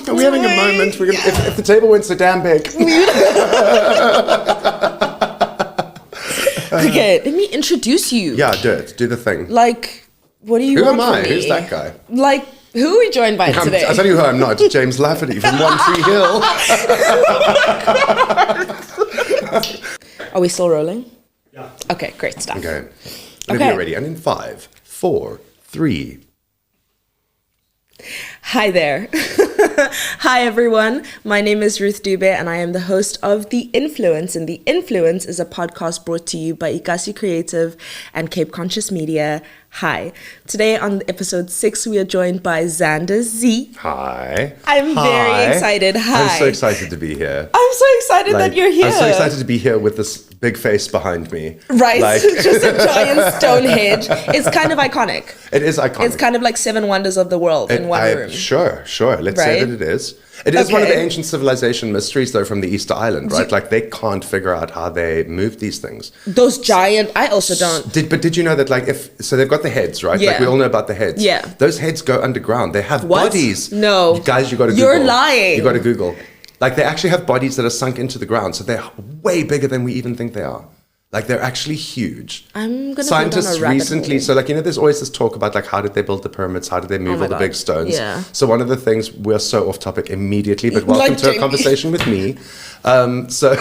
Are we having a moment? We're gonna, if the table went so damn big. Okay, let me introduce you. Yeah, do it. Do the thing. Like, what do you Who want am I? from me? Who's that guy? Like, who are we joined by today? I'll tell you who I'm not. James Lafferty from One Tree Hill. Are we still rolling? Yeah. Okay, great stuff. Okay. Okay. If you're ready. And in 5, 4, 3. Hi there. Hi everyone. My name is Ruth Dube and I am the host of The Influence. And The Influence is a podcast brought to you by Ikasi Creative and Cape Conscious Media. Hi. Today on episode 6, we are joined by Xander Z. Hi. I'm very excited. Hi. I'm so excited to be here. I'm so excited that you're here. I'm so excited to be here with this big face behind me. Right, just a giant stone hedge. It's kind of iconic. It is iconic. It's kind of like 7 wonders of the world in one room. Sure. Let's say that it is. It is one of the ancient civilization mysteries, though, from the Easter Island, right? Like, they can't figure out how they moved these things. Those giant, I also don't. But did you know that, like, so they've got the heads, right? Yeah. Like, we all know about the heads. Yeah. Those heads go underground. They have What? bodies. No. Guys, you got to Google. You're lying. You got to Google. Like, they actually have bodies that are sunk into the ground, so they're way bigger than we even think they are. Like, they're actually huge. I'm going to Scientists recently, so like, you know, there's always this talk about like, how did they build the pyramids? How did they move all the big stones? Yeah. So one of the things, we're so off topic immediately, but welcome to a conversation with me. So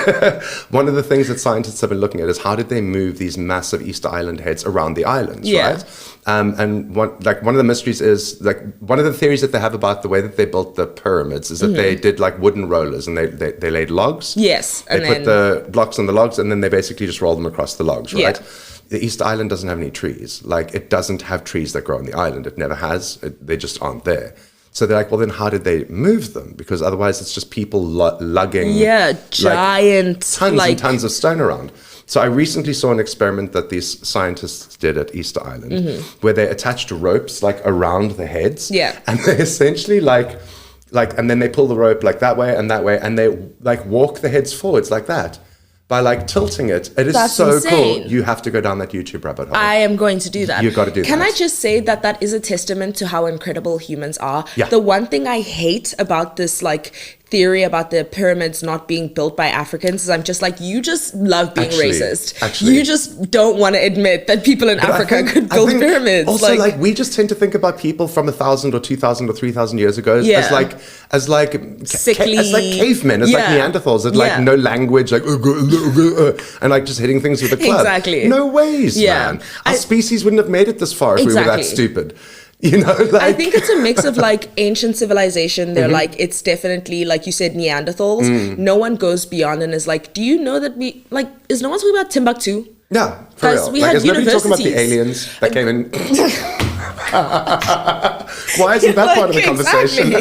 one of the things that scientists have been looking at is how did they move these massive Easter Island heads around the islands, right? And one of the mysteries is, like, one of the theories that they have about the way that they built the pyramids is that they did like wooden rollers and they laid logs. Yes. They put the blocks on the logs and then they basically just roll them across the logs, right? Yeah. The Easter Island doesn't have any trees. Like, it doesn't have trees that grow on the island. It never has. They just aren't there. So they're like, well, then how did they move them? Because otherwise it's just people lugging giant tons and tons of stone around. So I recently saw an experiment that these scientists did at Easter Island where they attached ropes like around the heads. Yeah. And they essentially like, and then they pull the rope like that way, and they like walk the heads forwards like that. By like tilting it. It is That's so insane. cool. You have to go down that YouTube rabbit hole. I am going to do that. You've got to do that. Can I just say that is a testament to how incredible humans are? Yeah. The one thing I hate about this like theory about the pyramids not being built by Africans is I'm just like, you just love being racist. Actually. You just don't want to admit that people in Africa could build pyramids. Also, like, we just tend to think about people from 1,000 or 2,000 or 3,000 years ago as like sickly, as like cavemen, as like Neanderthals, with like no language, like and like just hitting things with a club. Exactly. No ways, man. Our species wouldn't have made it this far if we were that stupid. You know, like, I think it's a mix of like ancient civilization. They're like, it's definitely, like you said, Neanderthals. No one goes beyond and is like, do you know that we, like, is no one talking about Timbuktu? Yeah, for real. We like, had is nobody talking about the universities. aliens that came in? Why isn't that part of the conversation?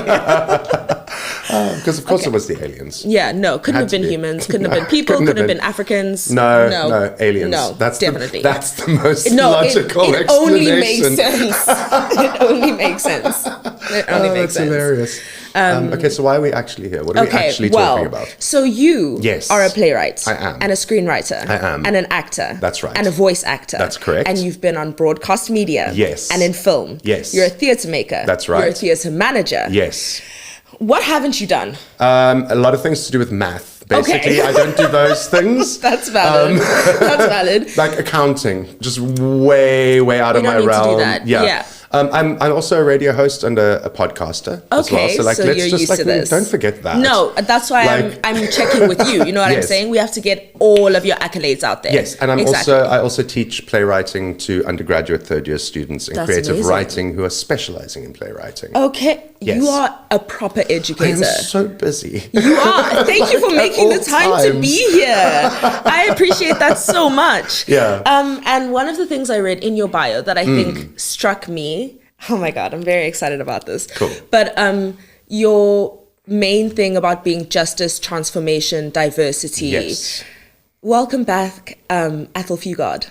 Because of course it was the aliens. Yeah, no, couldn't have been humans, couldn't have been people, couldn't have been Africans. No, aliens. No, that's definitely. That's the most logical it explanation. Only makes sense. It only makes sense. It only makes that's sense. hilarious. Okay, so why are we actually here? What are we actually talking about? So you are a playwright. I am. And a screenwriter. I am. And an actor. That's right. And a voice actor. That's correct. And you've been on broadcast media. Yes. And in film. Yes. You're a theatre maker. That's right. You're a theatre manager. Yes. What haven't you done? A lot of things to do with math. Basically, I don't do those things. That's valid. That's valid. Like accounting, just way out of my realm. To do that. Yeah. I'm also a radio host and a podcaster as well. So like, let's you're just used like to this. don't forget that. No, that's why I'm checking with you. You know what I'm saying? We have to get all of your accolades out there. Yes, and I also teach playwriting to undergraduate third-year students in creative writing who are specializing in playwriting. Okay, you are a proper educator. I am so busy. You are. Thank you for making the time to be here. I appreciate that so much. Yeah. And one of the things I read in your bio that I think struck me. Oh my God, I'm very excited about this. Cool. But your main thing about being justice, transformation, diversity. Yes. Welcome back, Athol Fugard.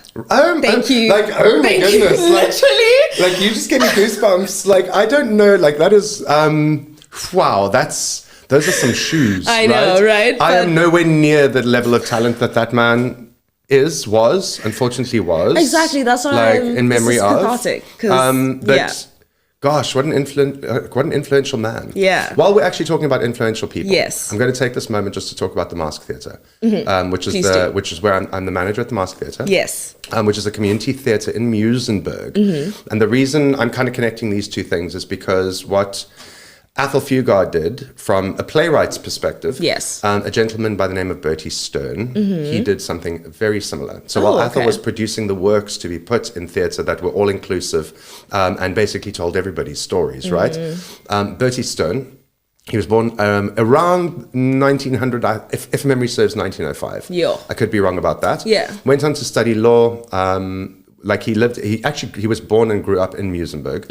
Thank you. Like, oh my goodness. Literally. Like, you just gave me goosebumps. Like, I don't know. Like, that is, wow, those are some shoes. I know, right? I am nowhere near the level of talent that man unfortunately was. Exactly, that's why like, in memory of. cathartic. Gosh, what an influential man. Yeah. While we're actually talking about influential people, yes, I'm going to take this moment just to talk about the Masque Theatre, which is where I'm the manager at the Masque Theatre. Yes. Which is a community theatre in Muizenberg. And the reason I'm kind of connecting these two things is because what Athol Fugard did from a playwright's perspective. Yes. A gentleman by the name of Bertie Stern, he did something very similar. So while Athol was producing the works to be put in theatre that were all inclusive and basically told everybody's stories, right? Bertie Stern, he was born around 1900, if memory serves, 1905. Yeah. I could be wrong about that. Yeah. Went on to study law. He was born and grew up in Muizenberg.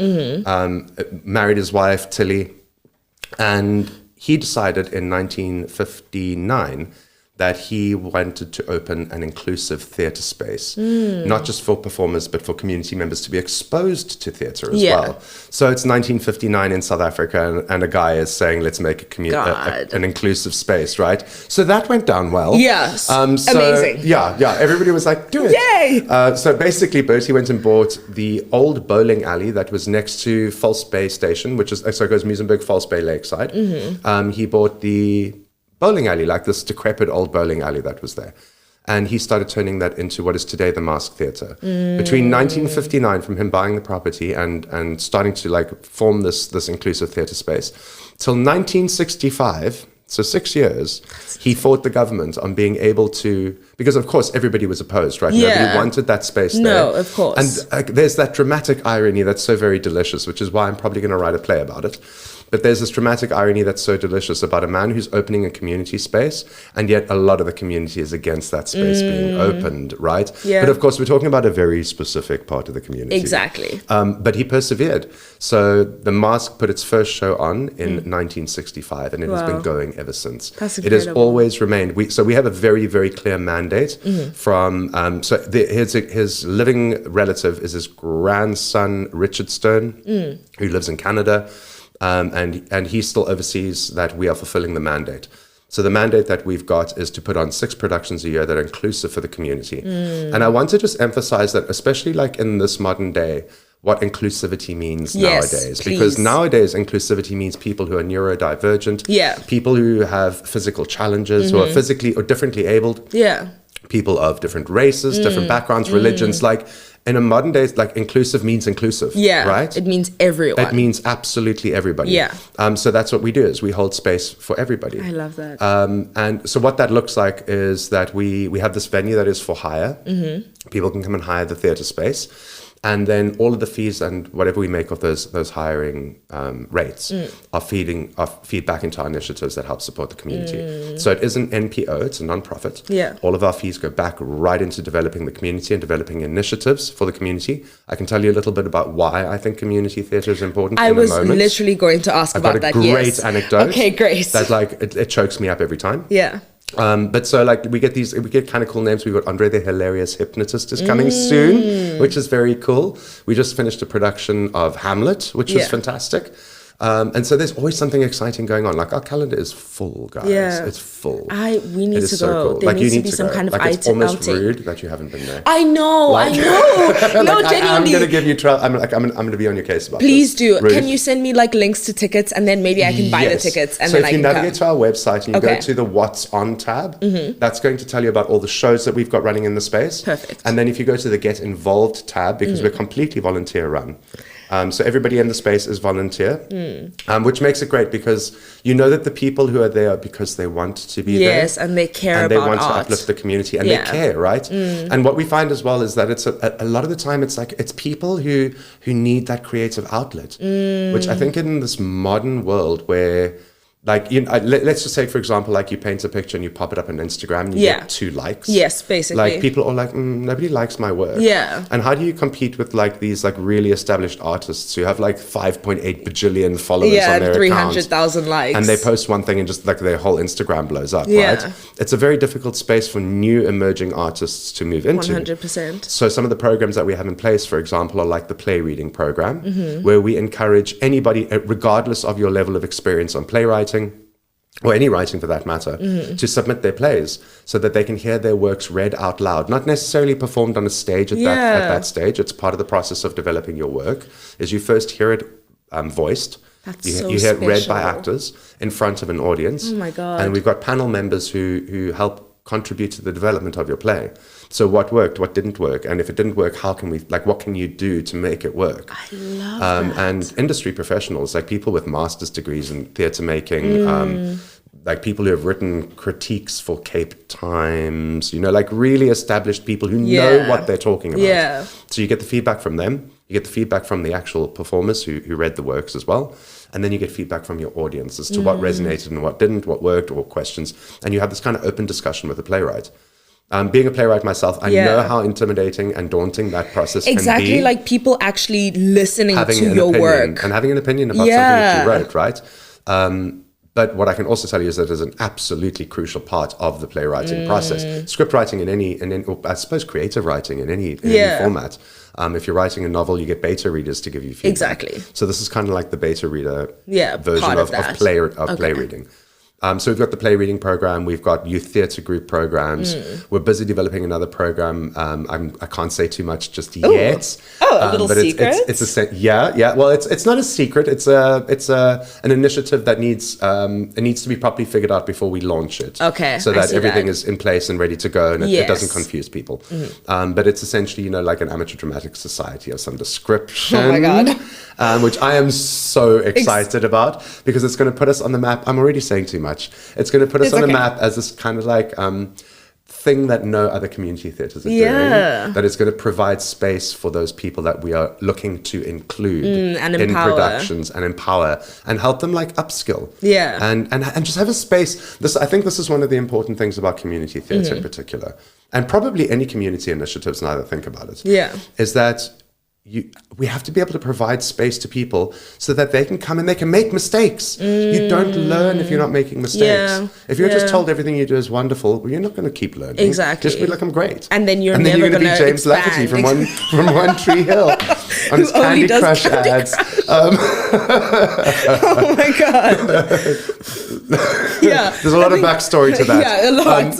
Married his wife, Tilly. And he decided in 1959 that he wanted to open an inclusive theatre space, not just for performers, but for community members to be exposed to theatre as well. So it's 1959 in South Africa, and a guy is saying, let's make an inclusive space, right? So that went down well. Yes, amazing. Yeah, everybody was like, do it. Yay! So basically, Bertie went and bought the old bowling alley that was next to False Bay Station, so it goes Muizenberg, False Bay, Lakeside. He bought the bowling alley, like this decrepit old bowling alley that was there. And he started turning that into what is today the Masque Theatre. Between 1959, from him buying the property and starting to like form this inclusive theatre space, till 1965, so 6 years, he fought the government on being able to, because of course everybody was opposed, right? Yeah. Nobody wanted that space there. No, of course. And there's that dramatic irony that's so very delicious, which is why I'm probably going to write a play about it. But there's this dramatic irony that's so delicious about a man who's opening a community space, and yet a lot of the community is against that space being opened, right? Yeah. But of course, we're talking about a very specific part of the community. Exactly. But he persevered. So the Masque put its first show on in 1965, and it has been going ever since. That's incredible. It has always remained. We have a very, very clear mandate from, his living relative is his grandson, Richard Stern, who lives in Canada. And he still oversees that we are fulfilling the mandate. So the mandate that we've got is to put on 6 productions a year that are inclusive for the community. And I want to just emphasize that, especially like in this modern day, what inclusivity means nowadays. Please. Because nowadays, inclusivity means people who are neurodivergent, people who have physical challenges, who are physically or differently abled, people of different races, different backgrounds, religions, like... In a modern day, like inclusive means inclusive, right? It means everyone. It means absolutely everybody. So that's what we do, is we hold space for everybody. I love that. And so what that looks like is that we have this venue that is for hire. People can come and hire the theatre space. And then all of the fees and whatever we make of those hiring rates are feed back into our initiatives that help support the community. So it is an NPO, it's a non-profit. All of our fees go back right into developing the community and developing initiatives for the community. I can tell you a little bit about why I think community theatre is important in a moment. I was literally going to ask about that. I've got a great anecdote. Okay, great. That like it chokes me up every time. But so like we get kind of cool names. We've got Andre the Hilarious Hypnotist is coming soon, which is very cool. We just finished a production of Hamlet, which was fantastic. And so there's always something exciting going on. Like our calendar is full, guys. It's full. We need to go. So cool. There needs to be some kind of it's almost outing. rude that you haven't been there. I know. No, genuinely. I'm going to give you trouble. I'm going to be on your case about Please this. do. Ruth. Can you send me like links to tickets, and then maybe I can buy the tickets, and so then I can come. if you navigate to our website and you go to the What's On tab, that's going to tell you about all the shows that we've got running in the space. Perfect. And then if you go to the Get Involved tab, because we're completely volunteer run. So everybody in the space is volunteer, which makes it great because you know that the people who are there are because they want to be there. Yes, and they care and about they want art. to uplift the community, and they care, right? And what we find as well is that it's a lot of the time it's people who need that creative outlet, which I think in this modern world where... Like, let's just say, for example, like you paint a picture and you pop it up on Instagram and you get 2 likes. Yes, basically. Like people are like, nobody likes my work. And how do you compete with like these like really established artists who have like 5.8 bajillion followers on their 300,000 likes. And they post one thing and just like their whole Instagram blows up, right? It's a very difficult space for new emerging artists to move into. 100%. So some of the programs that we have in place, for example, are like the play reading program, where we encourage anybody, regardless of your level of experience on playwriting, or any writing for that matter, to submit their plays so that they can hear their works read out loud, not necessarily performed on a stage at that stage. It's part of the process of developing your work, is you first hear it That's voiced. so You hear it read by special. actors in front of an audience. Oh my God. And we've got panel members who help contribute to the development of your play. So what worked, what didn't work, and if it didn't work, what can you do to make it work? I love that. And industry professionals, like people with master's degrees in theatre making, like people who have written critiques for Cape Times, like really established people who know what they're talking about. Yeah. So you get the feedback from them, you get the feedback from the actual performers who read the works as well, and then you get feedback from your audience as to what resonated and what didn't, what worked, or questions, and you have this kind of open discussion with the playwright. Being a playwright myself, I know how intimidating and daunting that process can be. Exactly, like people actually listening to your opinion, work. and having an opinion about something that you wrote, right? But what I can also tell you is that it is an absolutely crucial part of the playwriting process. Script writing in any, or I suppose creative writing in any format. If you're writing a novel, you get beta readers to give you feedback. Exactly. So this is kind of like the beta reader version part of that. play reading. So we've got the play reading program. We've got youth theatre group programs. We're busy developing another program. I can't say too much just yet. A little but secret. It's Well, it's not a secret. It's an initiative that needs to be properly figured out before we launch it. Okay, so I that see everything that. is in place and ready to go, and it doesn't Yes. confuse people. But it's essentially like an amateur dramatic society of some description. Oh my God. Which I am so excited about because it's going to put us on the map. I'm already saying too much. It's going to put us on the map as this kind of like thing that no other community theatres are doing. That is going to provide space for those people that we are looking to include and in empower. productions and empower and help them like upskill. Yeah. And just have a space. I think this is one of the important things about community theatre in particular, and probably any community initiatives. Now that I think about it, is that we have to be able to provide space to people so that they can come and they can make mistakes. You don't learn if you're not making mistakes. Yeah. If you're just told everything you do is wonderful, well, you're not going to keep learning. Exactly. Just be like, I'm great. And then you're and then never you're going to be James Lafferty from One Tree Hill on his only Candy does Crush Candy ads. Oh my God. Yeah. There's a lot of backstory to that. Yeah, a lot.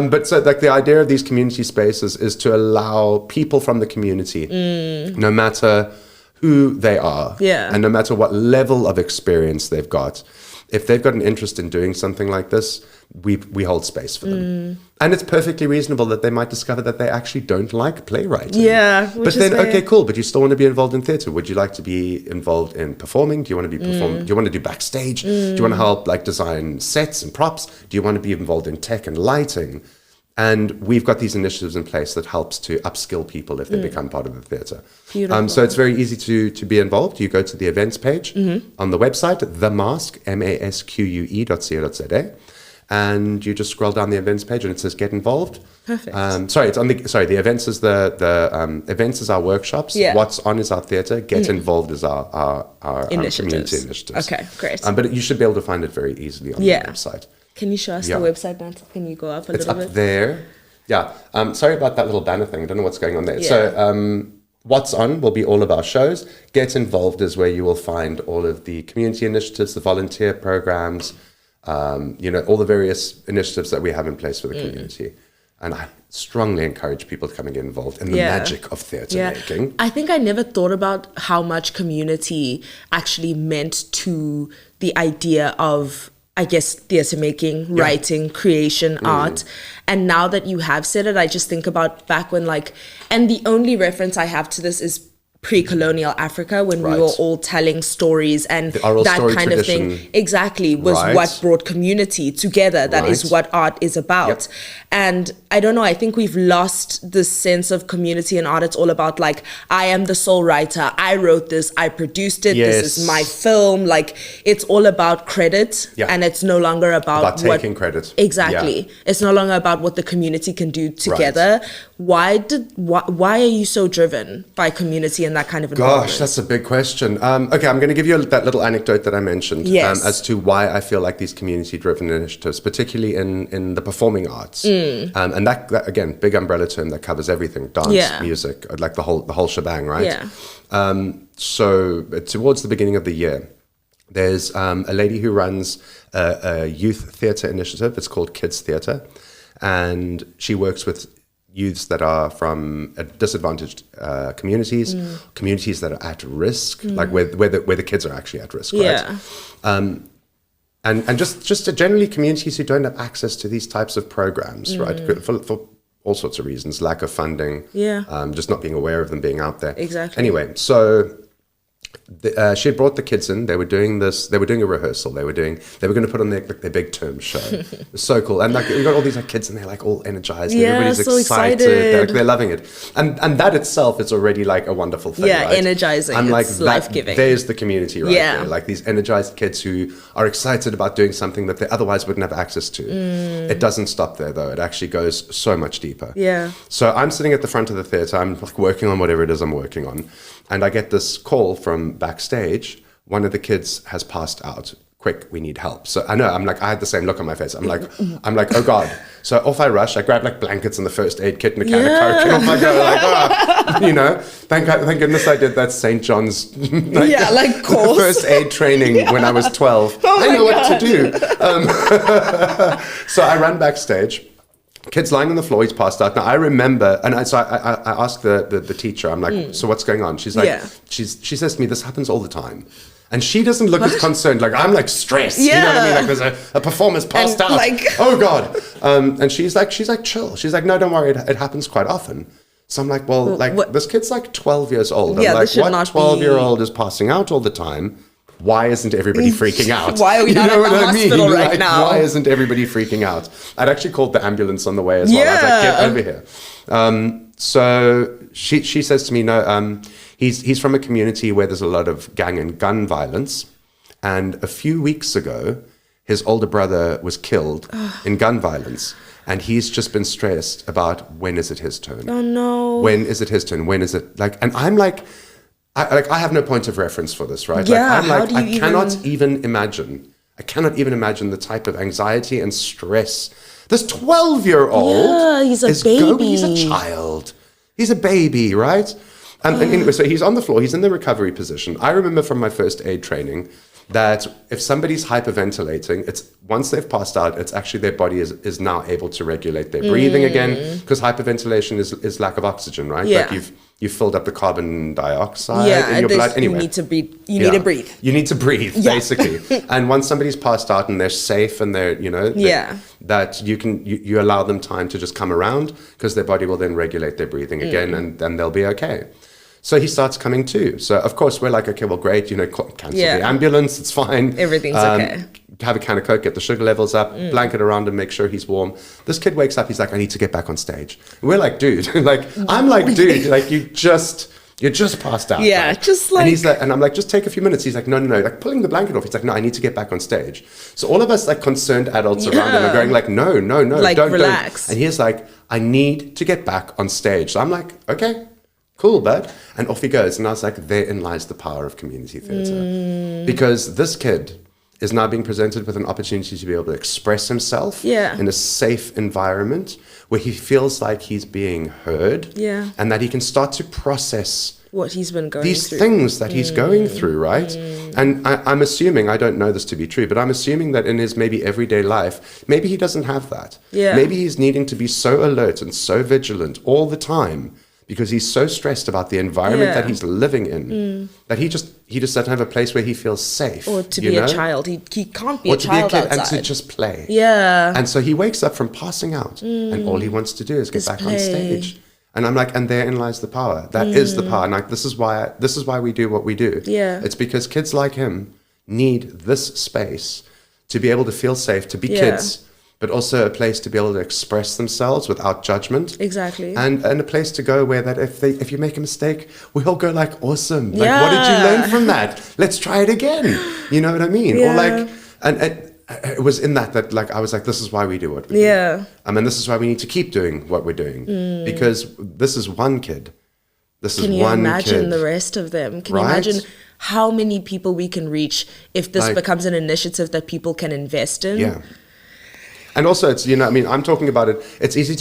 But so like the idea of these community spaces is to allow people from the community, no matter who they are, and no matter what level of experience they've got, if they've got an interest in doing something like this, we hold space for them. And it's perfectly reasonable that they might discover that they actually don't like playwriting. Yeah. But then, okay, cool. But you still want to be involved in theatre. Would you like to be involved in performing? Do you want to be Do you want to do backstage? Do you want to help like design sets and props? Do you want to be involved in tech and lighting? And we've got these initiatives in place that helps to upskill people if they become part of the theatre. Beautiful. So it's very easy to be involved. You go to the events page on the website, themasque, masque.co.za. And you just scroll down the events page and it says get involved. Perfect. The events is the events is our workshops. Yeah. What's on is our theatre. Get involved is our community initiatives. Okay, great. But you should be able to find it very easily on the website. Can you show us the website, Matt? Can you go up a It's little up bit? there. Yeah. Sorry about that little banner thing. I don't know what's going on there. Yeah. So what's on will be all of our shows. Get involved is where you will find all of the community initiatives, the volunteer programs, all the various initiatives that we have in place for the community. And I strongly encourage people to come and get involved in the magic of theatre making. I think I never thought about how much community actually meant to the idea of, I guess, theatre making, writing, creation, art. And now that you have said it, I just think about back when and the only reference I have to this is pre-colonial Africa when we were all telling stories and that kind of thing exactly was what brought community together. That is what art is about. And I don't know, I think we've lost the sense of community in art. It's all about I am the sole writer, I wrote this, I produced it, this is my film. It's all about credit and it's no longer about taking credit. Exactly. It's no longer about what the community can do together. Why are you so driven by community and that kind of environment? Gosh, that's a big question. Okay, I'm going to give you that little anecdote that I mentioned as to why I feel like these community-driven initiatives, particularly in the performing arts, and that again, big umbrella term that covers everything: dance, music, like the whole shebang, right? Yeah. So towards the beginning of the year, there's a lady who runs a youth theatre initiative. It's called Kids Theatre, and she works with youths that are from disadvantaged communities, communities that are at risk, like where the kids are actually at risk, right? And just generally communities who don't have access to these types of programs, right? For all sorts of reasons, lack of funding, just not being aware of them being out there. Exactly. Anyway, so she had brought the kids in. They were doing a rehearsal. They were going to put on their big term show. It was so cool. And like you got all these like kids and they're like all energized. And everybody's so excited. They're loving it. And that itself is already like a wonderful thing. Yeah, right? energizing. I'm like, life-giving. There's the community right there. Like these energized kids who are excited about doing something that they otherwise wouldn't have access to. It doesn't stop there though. It actually goes so much deeper. Yeah. So I'm sitting at the front of the theater. I'm like working on whatever it is I'm working on. And I get this call from backstage. One of the kids has passed out. Quick, we need help. So I know, I had the same look on my face. I'm like, oh God. So off I rush. I grab like blankets and the first aid kit and a can of Coke. And off I go like, thank goodness I did that St. John's course. first aid training when I was 12. I know what to do. So I ran backstage. Kid's lying on the floor, he's passed out. Now I remember, and I asked the teacher, I'm like, so what's going on? She's like, she says to me, this happens all the time. And she doesn't look as concerned, like I'm like stressed. You know what I mean? Like there's a performer's passed out. Like, oh God. And she's like, chill. She's like, no, don't worry, it happens quite often. So I'm like, well, this kid's like 12 years old. I'm like, what 12-year-old is passing out all the time? Why isn't everybody freaking out? Why are we not at the hospital right now? Why isn't everybody freaking out? I'd actually called the ambulance on the way as well. I was like, get over here. So she says to me, no, he's from a community where there's a lot of gang and gun violence. And a few weeks ago, his older brother was killed in gun violence. And he's just been stressed about when is it his turn? Oh, no. When is it his turn? When is it like, and I'm like, I have no point of reference for this, right? Yeah, I cannot even imagine the type of anxiety and stress. This 12-year-old he's a baby. He's a child. He's a baby, right? And anyway, so he's on the floor. He's in the recovery position. I remember from my first aid training that if somebody's hyperventilating, it's once they've passed out, it's actually their body is now able to regulate their breathing again, because hyperventilation is lack of oxygen, right? Yeah. Like you've filled up the carbon dioxide in your blood. Anyway, you need to breathe. You need to breathe. You need to breathe, basically. And once somebody's passed out and they're safe and they're, that you allow them time to just come around, because their body will then regulate their breathing again, and then they'll be okay. So he starts coming to. So of course we're like, okay, well, great, cancel the ambulance, it's fine. Everything's okay. Have a can of Coke, get the sugar levels up, blanket around him, make sure he's warm. This kid wakes up, he's like, I need to get back on stage. And we're like, dude, I'm like, dude, like you just passed out. Yeah, right? just like. And he's like, and I'm like, just take a few minutes. He's like, no, like pulling the blanket off. He's like, no, I need to get back on stage. So all of us like concerned adults around him are going like, no, like, don't. Relax. And he's like, I need to get back on stage. So I'm like, okay. Cool, bud. And off he goes. And I was like, therein lies the power of community theatre. Because this kid is now being presented with an opportunity to be able to express himself in a safe environment where he feels like he's being heard and that he can start to process what he's been going these through. things that he's going through, right? And I'm assuming, I don't know this to be true, but I'm assuming that in his maybe everyday life, maybe he doesn't have that. Yeah. Maybe he's needing to be so alert and so vigilant all the time because he's so stressed about the environment that he's living in that he just doesn't have a place where he feels safe. Or to be a child. He can't be a child to be a kid outside. and to just play. Yeah. And so he wakes up from passing out and all he wants to do is get back on stage. And I'm like, and therein lies the power. That is the power. And like, this is why we do what we do. Yeah. It's because kids like him need this space to be able to feel safe, to be kids, but also a place to be able to express themselves without judgment. Exactly. And a place to go where that if you make a mistake, we all go like, awesome. Like, what did you learn from that? Let's try it again. You know what I mean? Yeah. Or like, and it was in that like, I was like, this is why we do what we do. And this is why we need to keep doing what we're doing. Because this is one kid. Can you imagine the rest of them? Can you imagine how many people we can reach if this becomes an initiative that people can invest in? Yeah. And also, it's, I'm talking about it. It's easy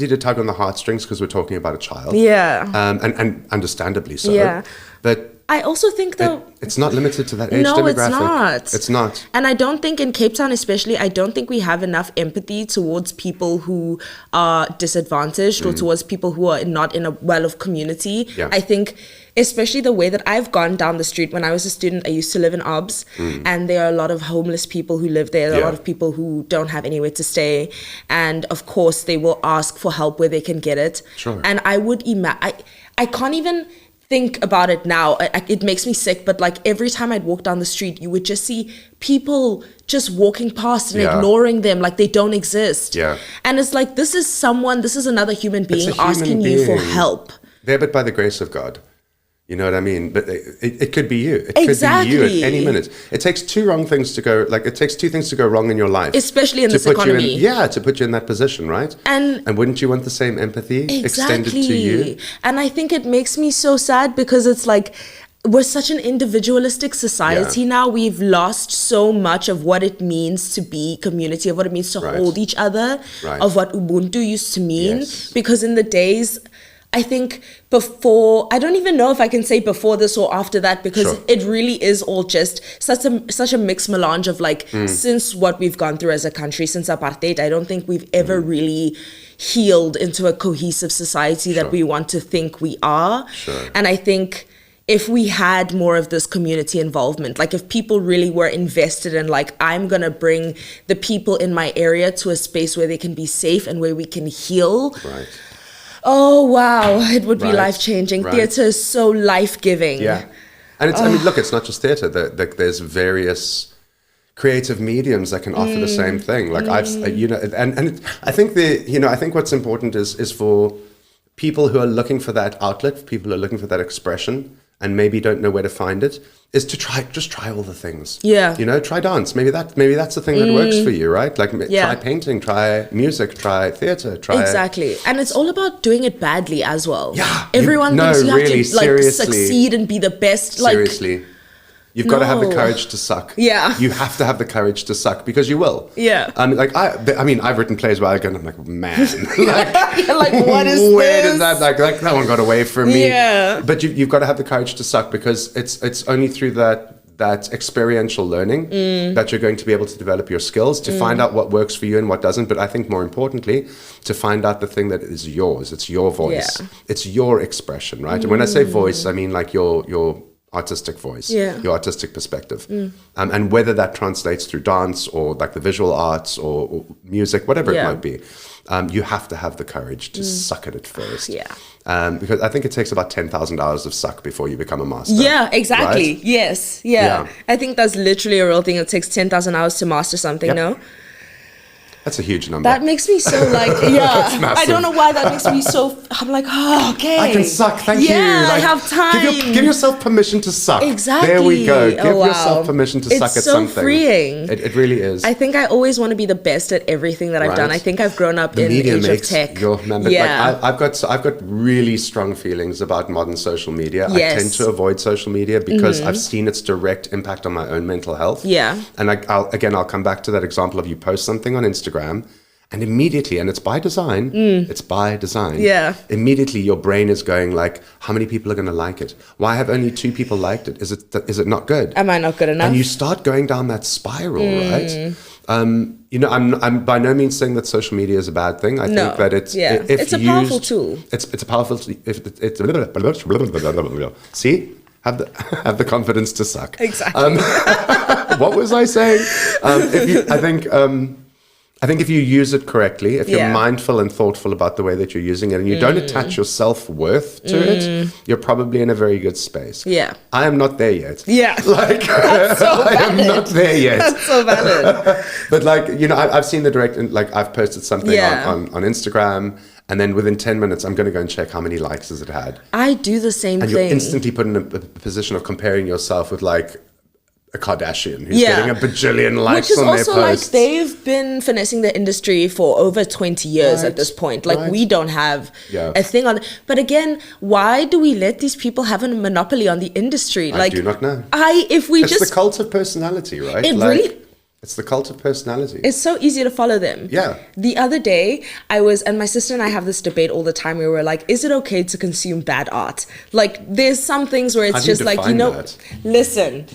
to tug on the heartstrings because we're talking about a child. Yeah. And understandably so. Yeah. But I also think though it's not limited to that age demographic. It's not. And I don't think in Cape Town especially, I don't think we have enough empathy towards people who are disadvantaged or towards people who are not in a well-off community. Yeah. I think especially the way that I've gone down the street. When I was a student, I used to live in OBS, and there are a lot of homeless people who live there. There are a lot of people who don't have anywhere to stay. And of course, they will ask for help where they can get it. Sure. And I would I can't even think about it now. It makes me sick, but like every time I'd walk down the street, you would just see people just walking past and ignoring them like they don't exist. Yeah. And it's like, this is another human being asking you for help. There, but by the grace of God. You know what I mean? But it could be you. It could be you at any minute. It takes two things to go wrong in your life. Especially in this economy. To put you in that position, right? And wouldn't you want the same empathy extended to you? And I think it makes me so sad because it's like, we're such an individualistic society now. We've lost so much of what it means to be community, of what it means to hold each other, of what Ubuntu used to mean. Yes. Because in the days... I think before, I don't even know if I can say before this or after that, because it really is all just such a mixed melange of like, since what we've gone through as a country, since apartheid, I don't think we've ever really healed into a cohesive society that we want to think we are. And I think if we had more of this community involvement, like if people really were invested in like, I'm going to bring the people in my area to a space where they can be safe and where we can heal. Right. Oh, wow. It would be life-changing. Theatre is so life-giving. Yeah. And it's, I mean, look, it's not just theatre. There's various creative mediums that can offer the same thing. Like I think what's important is for people who are looking for that outlet, people who are looking for that expression and maybe don't know where to find it, is to try all the things. Yeah. You know, try dance. Maybe that's the thing that works for you, right? Like try painting, try music, try theatre, try... Exactly. And it's all about doing it badly as well. Yeah. Everyone thinks you have to like succeed and be the best. Seriously. You've got to have the courage to suck. Yeah. You have to have the courage to suck because you will. Yeah. I mean, I've written plays where I go, and I'm like, man. Like, what is where this? did that, like that one got away from me. Yeah. But you've got to have the courage to suck because it's only through that experiential learning that you're going to be able to develop your skills, to find out what works for you and what doesn't. But I think more importantly, to find out the thing that is yours. It's your voice. Yeah. It's your expression, right? And when I say voice, I mean like your artistic voice, your artistic perspective. And whether that translates through dance or like the visual arts or music, whatever it might be, you have to have the courage to suck at it first. Yeah. Because I think it takes about 10,000 hours of suck before you become a master. Yeah, exactly. Right? Yes. Yeah. I think that's literally a real thing. It takes 10,000 hours to master something, no? That's a huge number. That makes me so like, I don't know why that makes me so, I'm like, oh, okay. I can suck, thank you. Yeah, I have time. Give yourself permission to suck. Exactly. There we go. Give yourself permission to suck at something. It's so freeing. It really is. I think I always want to be the best at everything that I've done. I think I've grown up in the age of tech. I've got really strong feelings about modern social media. I tend to avoid social media because I've seen its direct impact on my own mental health. Yeah. And I'll come back to that example of you post something on Instagram and immediately, and it's by design, yeah. Immediately your brain is going like, how many people are going to like it? Why have only 2 people liked it? Is it not good? Am I not good enough? And you start going down that spiral, right? You know, I'm by no means saying that social media is a bad thing. I think that it's it's a powerful tool. It's a powerful see? Have the confidence to suck. Exactly. What was I saying? I think if you use it correctly, if you're mindful and thoughtful about the way that you're using it, and you don't attach your self-worth to it, you're probably in a very good space. Yeah. I am not there yet. Yeah. Like, I am not there yet. That's so valid. But like, you know, I've seen the direct, like I've posted something on Instagram, and then within 10 minutes, I'm going to go and check how many likes has it had. I do the same thing. And you're instantly put in a position of comparing yourself with like a Kardashian who's getting a bajillion likes on their posts. Which is also like they've been finessing the industry for over 20 years at this point. Like we don't have a thing on. But again, why do we let these people have a monopoly on the industry? I do not know. It's the cult of personality, right? It really. It's the cult of personality. It's so easy to follow them. Yeah. The other day, and my sister and I have this debate all the time where we're like, is it okay to consume bad art? Like, there's some things where it's just like, that? Listen.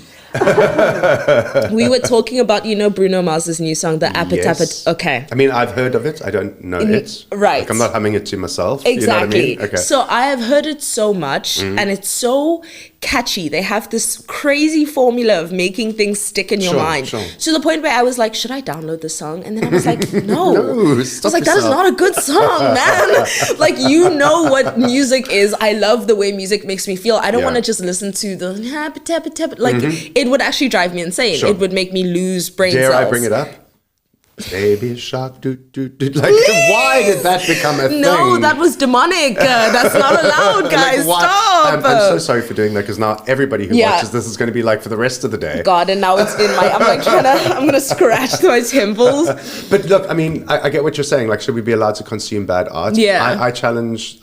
We were talking about, Bruno Mars's new song, the Appetite. Okay. I mean, I've heard of it. I don't know it. Right. Like, I'm not humming it to myself. Exactly. You know what I mean? Okay. So I have heard it so much, and it's so catchy. They have this crazy formula of making things stick in your mind. Sure. To the point where I was like, should I download this song? And then I was like, no. No, I was like, that is yourself. not a good song, man. Like, you know what music is. I love the way music makes me feel. I don't want to just listen to the like, it would actually drive me insane. Sure. It would make me lose brain Dare cells. I bring it up? Baby shark, do. Like, why did that become a thing? No, that was demonic. That's not allowed, guys. Like, Stop. I'm so sorry for doing that, because now everybody who watches this is going to be like, for the rest of the day. God, and now it's in I'm like I'm gonna scratch my temples. But look, I mean, I get what you're saying. Like, should we be allowed to consume bad art? Yeah. I challenge,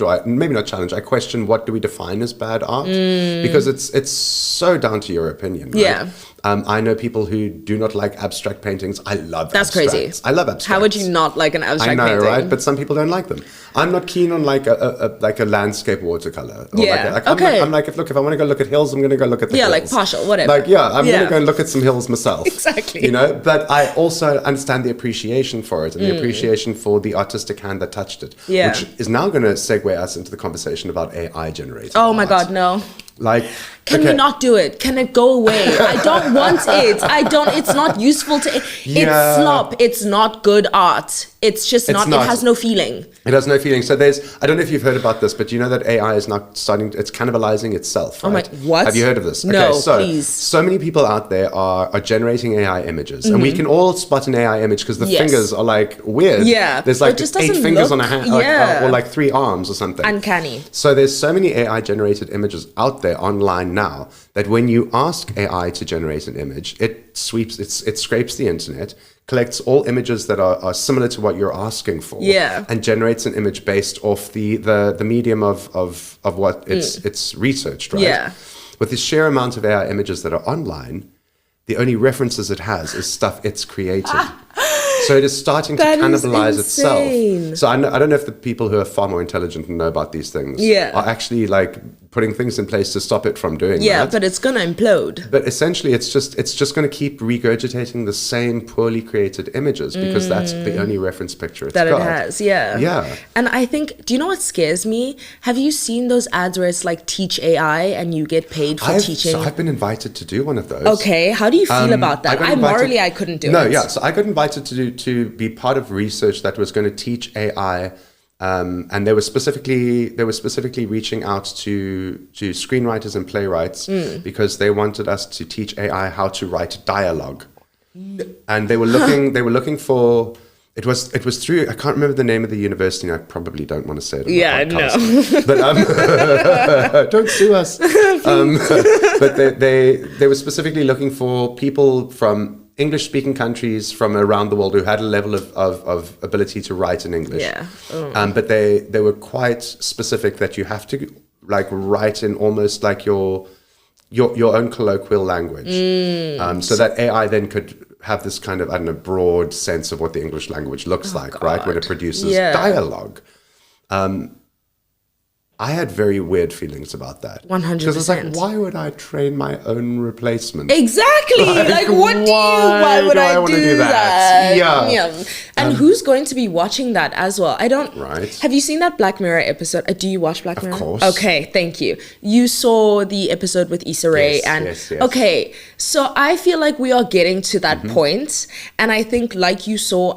or maybe not challenge. I question, what do we define as bad art? Because it's so down to your opinion. Right? Yeah. I know people who do not like abstract paintings. I love That's abstracts. crazy. I love abstracts. How would you not like an abstract painting? I know, right? But some people don't like them. I'm not keen on like a landscape watercolor. Or Yeah. I'm like, if I want to go look at hills, I'm going to go look at the hills. like partial, whatever. Like, I'm going to go and look at some hills myself. Exactly. But I also understand the appreciation for it, and the appreciation for the artistic hand that touched it. Yeah. Which is now going to segue us into the conversation about AI generated Oh my art. God, no. Like, Can we not do it? Can it go away? I don't want it. It's not useful to, it's slop. It's not good art. It's just not, it has no feeling. It has no feeling. So I don't know if you've heard about this, but you know that AI is now it's cannibalizing itself, right? Oh my, what? Have you heard of this? No, okay, so, please. So many people out there are generating AI images, and we can all spot an AI image because the fingers are like weird. Yeah. There's like 8 fingers on a hand, or like 3 arms or something. Uncanny. So there's so many AI generated images out there online now that when you ask AI to generate an image, it scrapes the internet, collects all images that are similar to what you're asking for, and generates an image based off the medium of what it's researched, right? Yeah. With the sheer amount of AI images that are online, the only references it has is stuff it's created. So it is starting to cannibalize itself. So I don't know if the people who are far more intelligent and know about these things are actually like putting things in place to stop it from doing that. Yeah, but it's gonna implode. But essentially, it's just going to keep regurgitating the same poorly created images because that's the only reference picture it's got. It has, Yeah. And I think, do you know what scares me? Have you seen those ads where it's like teach AI and you get paid for teaching? So I've been invited to do one of those. Okay, how do you feel about that? I couldn't do it. No, yeah. So I got invited to be part of research that was going to teach AI. And they were specifically reaching out to screenwriters and playwrights because they wanted us to teach AI how to write dialogue. And they were looking for it was through, I can't remember the name of the university, and I probably don't want to say it on the podcast. But don't sue us. But they were specifically looking for people from English-speaking countries from around the world who had a level of ability to write in English. Yeah. But they were quite specific that you have to like write in almost like your own colloquial language, so that AI then could have this kind of, I don't know, broad sense of what the English language looks like, right, when it produces dialogue. I had very weird feelings about that. 100%. Because it's like, why would I train my own replacement? Exactly. Like why would I do that? Yeah. And who's going to be watching that as well? I don't. Right. Have you seen that Black Mirror episode? Do you watch Black Mirror? Of course. Okay, thank you. You saw the episode with Issa Rae Yes. Okay, so I feel like we are getting to that point, and I think, like you saw,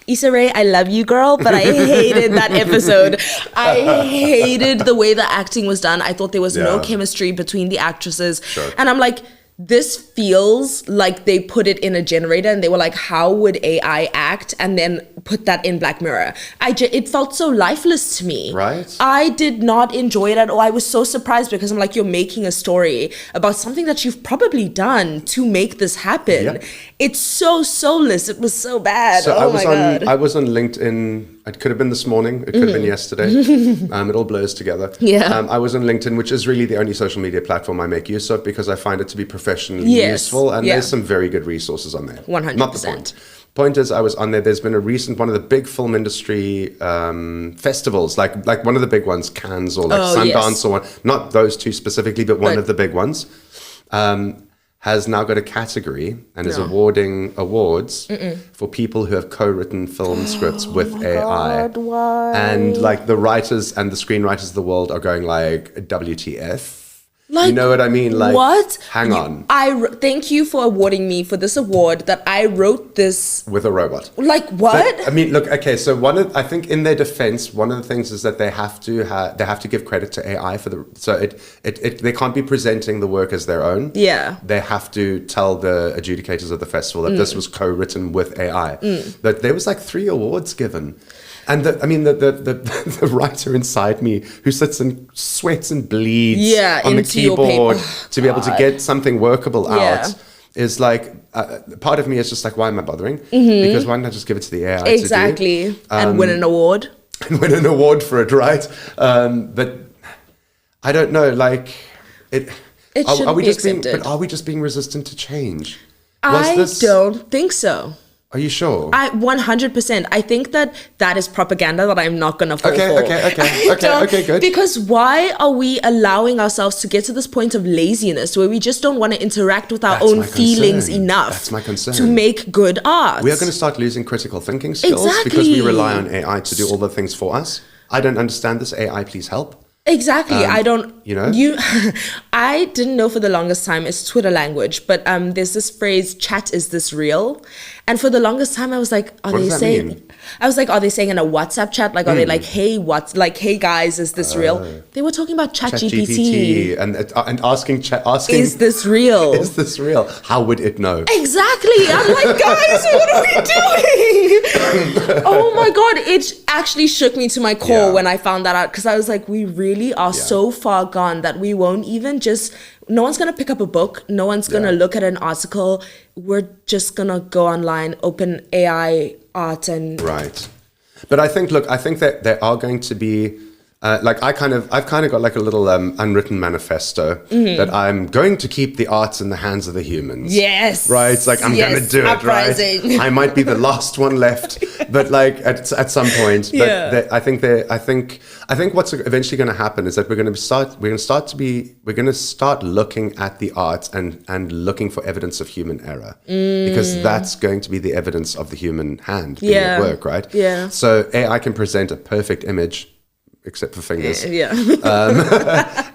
Issa Rae, I love you, girl, but I hated that episode. I hated the way the acting was done. I thought there was no chemistry between the actresses. Sure. And I'm like, this feels like they put it in a generator and they were like, how would AI act? And then put that in Black Mirror. It felt so lifeless to me. Right. I did not enjoy it at all. I was so surprised because I'm like, you're making a story about something that you've probably done to make this happen. Yep. It's so soulless. It was so bad. So oh my God. I was on LinkedIn. It could have been this morning. It could have been yesterday. It all blurs together. Yeah. I was on LinkedIn, which is really the only social media platform I make use of because I find it to be professionally Yes. useful. And Yeah. there's some very good resources on there. 100%. Not the point. Point is, I was on there. There's been one of the big film industry festivals, like one of the big ones, Cannes or like Sundance or one. Not those two specifically, but one of the big ones. Has now got a category and is awarding awards for people who have co-written film scripts with AI. God, why? And like the writers and the screenwriters of the world are going like, WTF? Like, you know what I mean? Like, what? Hang on. Thank you for awarding me for this award that I wrote this. With a robot. Like, what? But, I mean, look, okay, so I think in their defense, one of the things is that they have to give credit to AI they can't be presenting the work as their own. Yeah. They have to tell the adjudicators of the festival that this was co-written with AI. That there was like 3 awards given. And the writer inside me who sits and sweats and bleeds on the keyboard to be able to get something workable out is like, part of me is just like, why am I bothering? Because why don't I just give it to the AI exactly. to do? And win an award. And win an award for it, right? But I don't know, like, It shouldn't be accepted. But are we just being resistant to change? I don't think so. Are you sure? 100%. I think that is propaganda that I'm not going to fall for. Okay, good. Because why are we allowing ourselves to get to this point of laziness where we just don't want to interact with our own feelings enough? That's my concern. To make good art. We are going to start losing critical thinking skills because we rely on AI to do all the things for us. I don't understand this. AI, please help. Exactly. I don't, you know, I didn't know for the longest time, it's Twitter language, but there's this phrase, chat, is this real? And for the longest time, I was like, are they saying in a WhatsApp chat? Like, are they like, hey guys, is this real? They were talking about ChatGPT. And asking, is this real? Is this real? How would it know? Exactly. I'm like, guys, what are we doing? Oh my God. It actually shook me to my core when I found that out. Because I was like, we really are so far gone that we won't even no one's going to pick up a book. No one's going to look at an article. We're just going to go online, open AI art and... Right. But I think that there are going to be... I've kind of got like a little unwritten manifesto that I'm going to keep the arts in the hands of the humans. Yes. Right? It's like, I'm going to do uprising. It, right? I might be the last one left, but like at some point. But I think what's eventually going to happen is that we're going to start looking at the arts and looking for evidence of human error. Because that's going to be the evidence of the human hand being at work, right? Yeah. So AI can present a perfect image, except for fingers.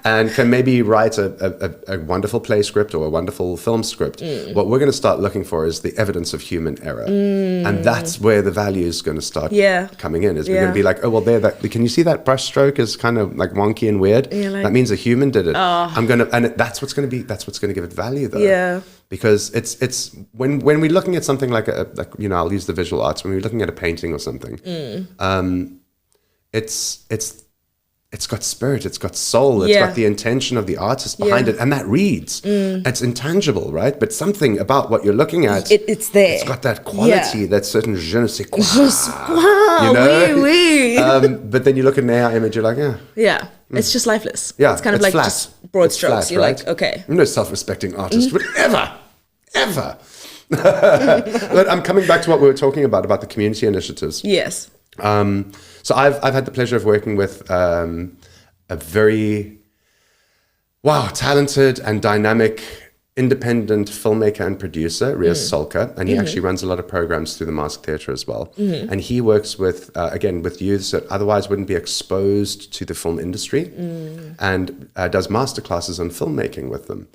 And can maybe write a wonderful play script or a wonderful film script. What we're going to start looking for is the evidence of human error. And that's where the value is going to start coming in. Is we're going to be like, oh, well, can you see that brush stroke is kind of like wonky and weird? That means a human did it. That's what's going to give it value though. Yeah. Because it's when we're looking at something like I'll use the visual arts, when we're looking at a painting or something, it's got spirit, it's got soul, it's got the intention of the artist behind it, and that reads. It's intangible, right? But something about what you're looking at, it's there. It's got that quality, that certain je ne sais quoi. You know? But then you look at an AI image, you're like, it's just lifeless. Yeah, it's kind of like flat. just broad it's strokes. Flat, you're right? like, okay. No self-respecting artist would ever. But I'm coming back to what we were talking about the community initiatives. Yes. So I've had the pleasure of working with a very talented and dynamic independent filmmaker and producer, Riaz Solka, and he actually runs a lot of programs through the Masque Theatre as well. And he works with, again, with youths that otherwise wouldn't be exposed to the film industry, and does masterclasses on filmmaking with them.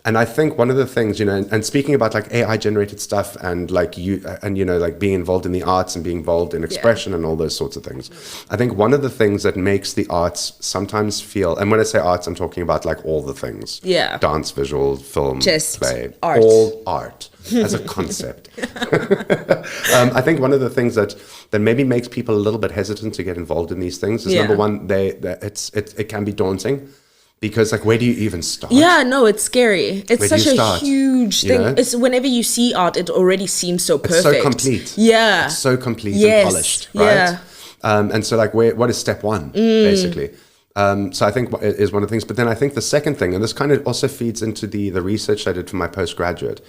And I think one of the things, and speaking about like AI generated stuff and like like being involved in the arts and being involved in expression and all those sorts of things, I think one of the things that makes the arts sometimes feel, and when I say arts, I'm talking about like all the things, dance, visual, film, just play. art. All art as a concept. I think one of the things that maybe makes people a little bit hesitant to get involved in these things is number one, it can be daunting. Because where do you even start? Yeah, no, it's scary. It's such a huge thing. You know? It's whenever you see art, it already seems so perfect. It's so complete. Yeah. It's so complete and polished, right? Yeah. And so what is step one, basically? So I think it is one of the things. But then I think the second thing, and this kind of also feeds into the research I did for my postgraduate,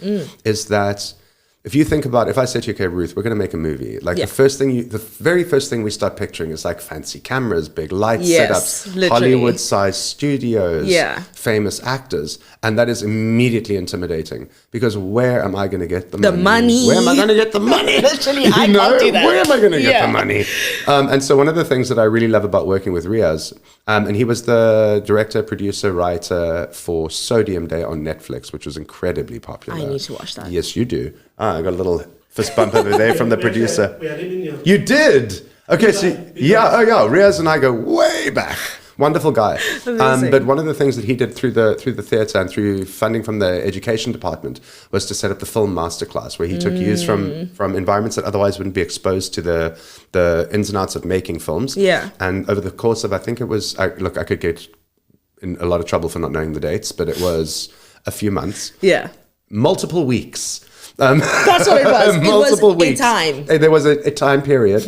is that if you think about, if I say to you, okay, Ruth, we're going to make a movie, the very first thing we start picturing is fancy cameras, big light setups, Hollywood-sized studios, famous actors, and that is immediately intimidating because where am I going to get the money? Where am I going to get the money? Literally, I can't do that. Where am I going to get the money? And so one of the things that I really love about working with Riaz, and he was the director, producer, writer for Sodium Day on Netflix, which was incredibly popular. I need to watch that. Yes, you do. I got a little fist bump over there from the producer. We had in India. You did? Okay, so Riaz and I go way back. Wonderful guy. But one of the things that he did through the theatre and through funding from the education department was to set up the film masterclass, where he took youths from environments that otherwise wouldn't be exposed to the ins and outs of making films. Yeah. And over the course of, I think it was, I could get in a lot of trouble for not knowing the dates, but it was a few months. Yeah. Multiple weeks. That's what it was. Multiple it was weeks. a time. There was a time period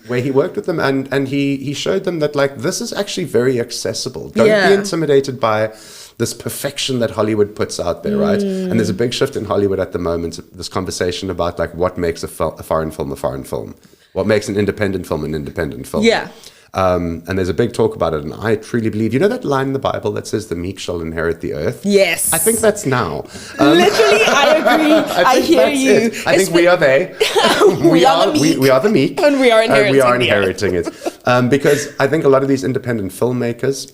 where he worked with them and he showed them that this is actually very accessible. Don't be intimidated by this perfection that Hollywood puts out there, right? And there's a big shift in Hollywood at the moment, this conversation about what makes a foreign film a foreign film. What makes an independent film an independent film. Yeah. And there's a big talk about it, and I truly believe, you know that line in the Bible that says the meek shall inherit the earth? Yes. I think that's now. Literally, I agree. I hear you. I think we are they. we are the meek. We are the meek. And we are inheriting it. Because I think a lot of these independent filmmakers,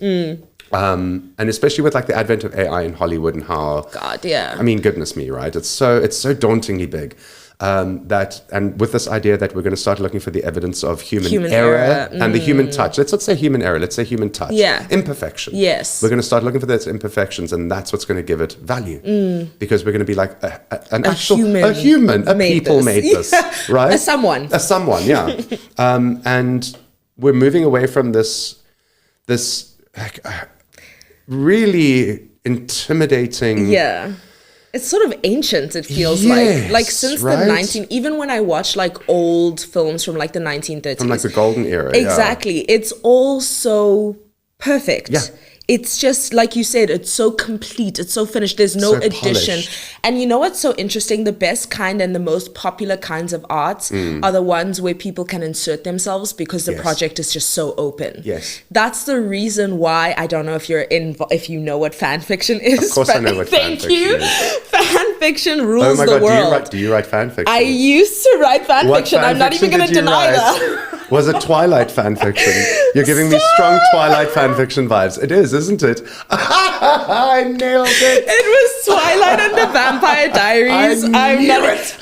and especially with the advent of AI in Hollywood and how... God, yeah. I mean, goodness me, right? It's so dauntingly big. And with this idea that we're going to start looking for the evidence of human error and the human touch. Let's not say human error, let's say human touch. Yeah. Imperfection. Yes. We're going to start looking for those imperfections, and that's what's going to give it value. Because we're going to be a human, a people made this, right? A someone, yeah. And we're moving away from this really intimidating... Yeah. It's sort of ancient, it feels like since the even when I watch old films from the 1930s. From the golden era. Exactly. Yeah. It's all so perfect. Yeah. It's just, like you said, it's so complete, it's so finished, there's no addition. Polished. And you know what's so interesting? The best kind and the most popular kinds of arts are the ones where people can insert themselves because the project is just so open. Yes. That's the reason why, I don't know if if you know what fan fiction is. Of course I know what fan fiction is. Fan fiction rules oh my the God, world. Do you write fan fiction? I used to write fan fiction. I'm not even going to deny that. Was it Twilight fan fiction? You're giving me strong Twilight fan fiction vibes. It is, isn't it? I nailed it. It was Twilight and the Vampire Diaries.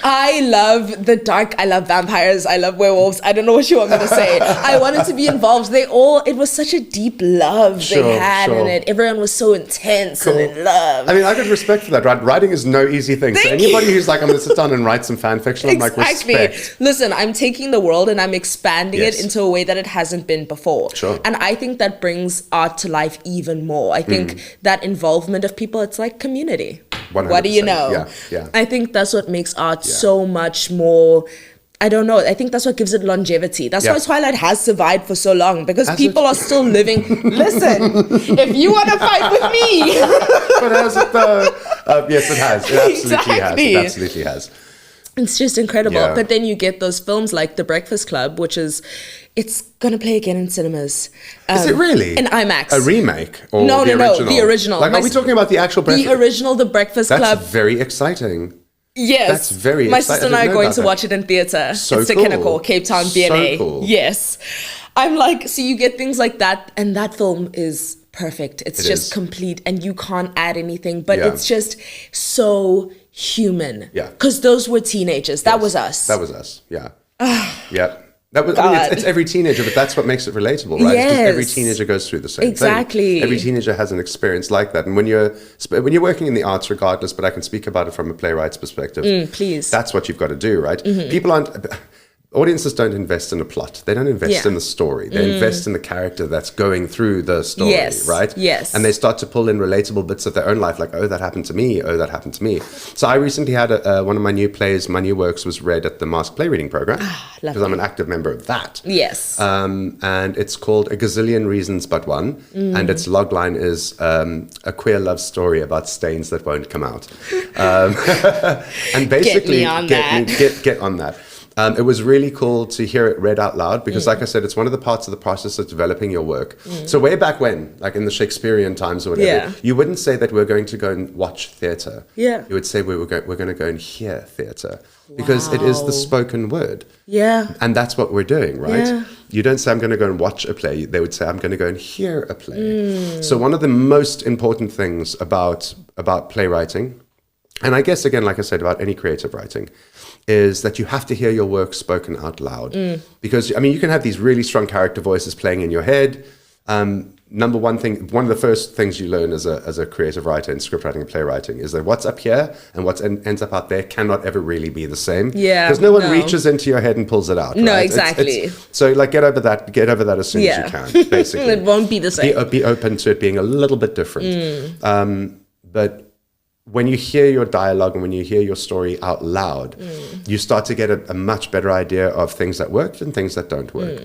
I love the dark. I love vampires. I love werewolves. I don't know what you want me to say. I wanted to be involved. It was such a deep love they had in it. Everyone was so intense and in love. I mean, I got respect for that, right? Writing is no easy thing. So anybody who's I'm going to sit down and write some fan fiction, I'm respect. Listen, I'm taking the world and I'm expanding it into a way that it hasn't been before. Sure. And I think that brings art to life even more. I think that involvement of people, it's like community. 100%. What do you know? Yeah. I think that's what makes art so much more... I don't know. I think that's what gives it longevity. That's why Twilight has survived for so long, because people are still living. Listen, if you want to fight with me. But has it though? Yes, it has. It absolutely has. It absolutely has. It's just incredible. Yeah. But then you get those films like The Breakfast Club, which it's going to play again in cinemas. Is it really? In IMAX. A remake? Or No, the original? The original. Are we talking about the actual Breakfast? The original The Breakfast Club. That's very exciting. Yes. That's very My exciting. sister and I are going to watch it in theatre. So it's the Kinnickle, Cape Town BNA. So cool. Yes. I'm so you get things like that, and that film is perfect. It's just complete, and you can't add anything, but it's just so human. Yeah. Because those were teenagers. That was us. That was us, yeah. Yep. It's every teenager, but that's what makes it relatable, right? Yes. Because every teenager goes through the same Exactly. thing. Every teenager has an experience like that. And when you're working in the arts, regardless, but I can speak about it from a playwright's perspective. Please. That's what you've got to do, right? Audiences don't invest in a plot. They don't invest in the story. They invest in the character that's going through the story, right? Yes. And they start to pull in relatable bits of their own life, like, oh, that happened to me. Oh, that happened to me. So I recently had one of my new plays, my new works was read at the Masque Play Reading Program because I'm an active member of that. Yes. And it's called A Gazillion Reasons But One. And its logline is a queer love story about stains that won't come out. And basically, get on that. It was really cool to hear it read out loud because, like I said, it's one of the parts of the process of developing your work. So way back when, like in the Shakespearean times or whatever, you wouldn't say that we're going to go and watch theatre. Yeah. You would say we're going to go and hear theatre because it is the spoken word. Yeah. And that's what we're doing, right? Yeah. You don't say, I'm going to go and watch a play. They would say, I'm going to go and hear a play. So one of the most important things about playwriting, and I guess, again, like I said, about any creative writing, is that you have to hear your work spoken out loud. Because, I mean, you can have these really strong character voices playing in your head. Number one thing, one of the first things you learn as a creative writer in script writing and playwriting is that what's up here and what ends up out there cannot ever really be the same. Yeah. Because no one reaches into your head and pulls it out. No, right? It's so, like, get over that as soon as you can, basically. It won't be the same. Be open to it being a little bit different. But when you hear your dialogue and when you hear your story out loud, you start to get a much better idea of things that work and things that don't work.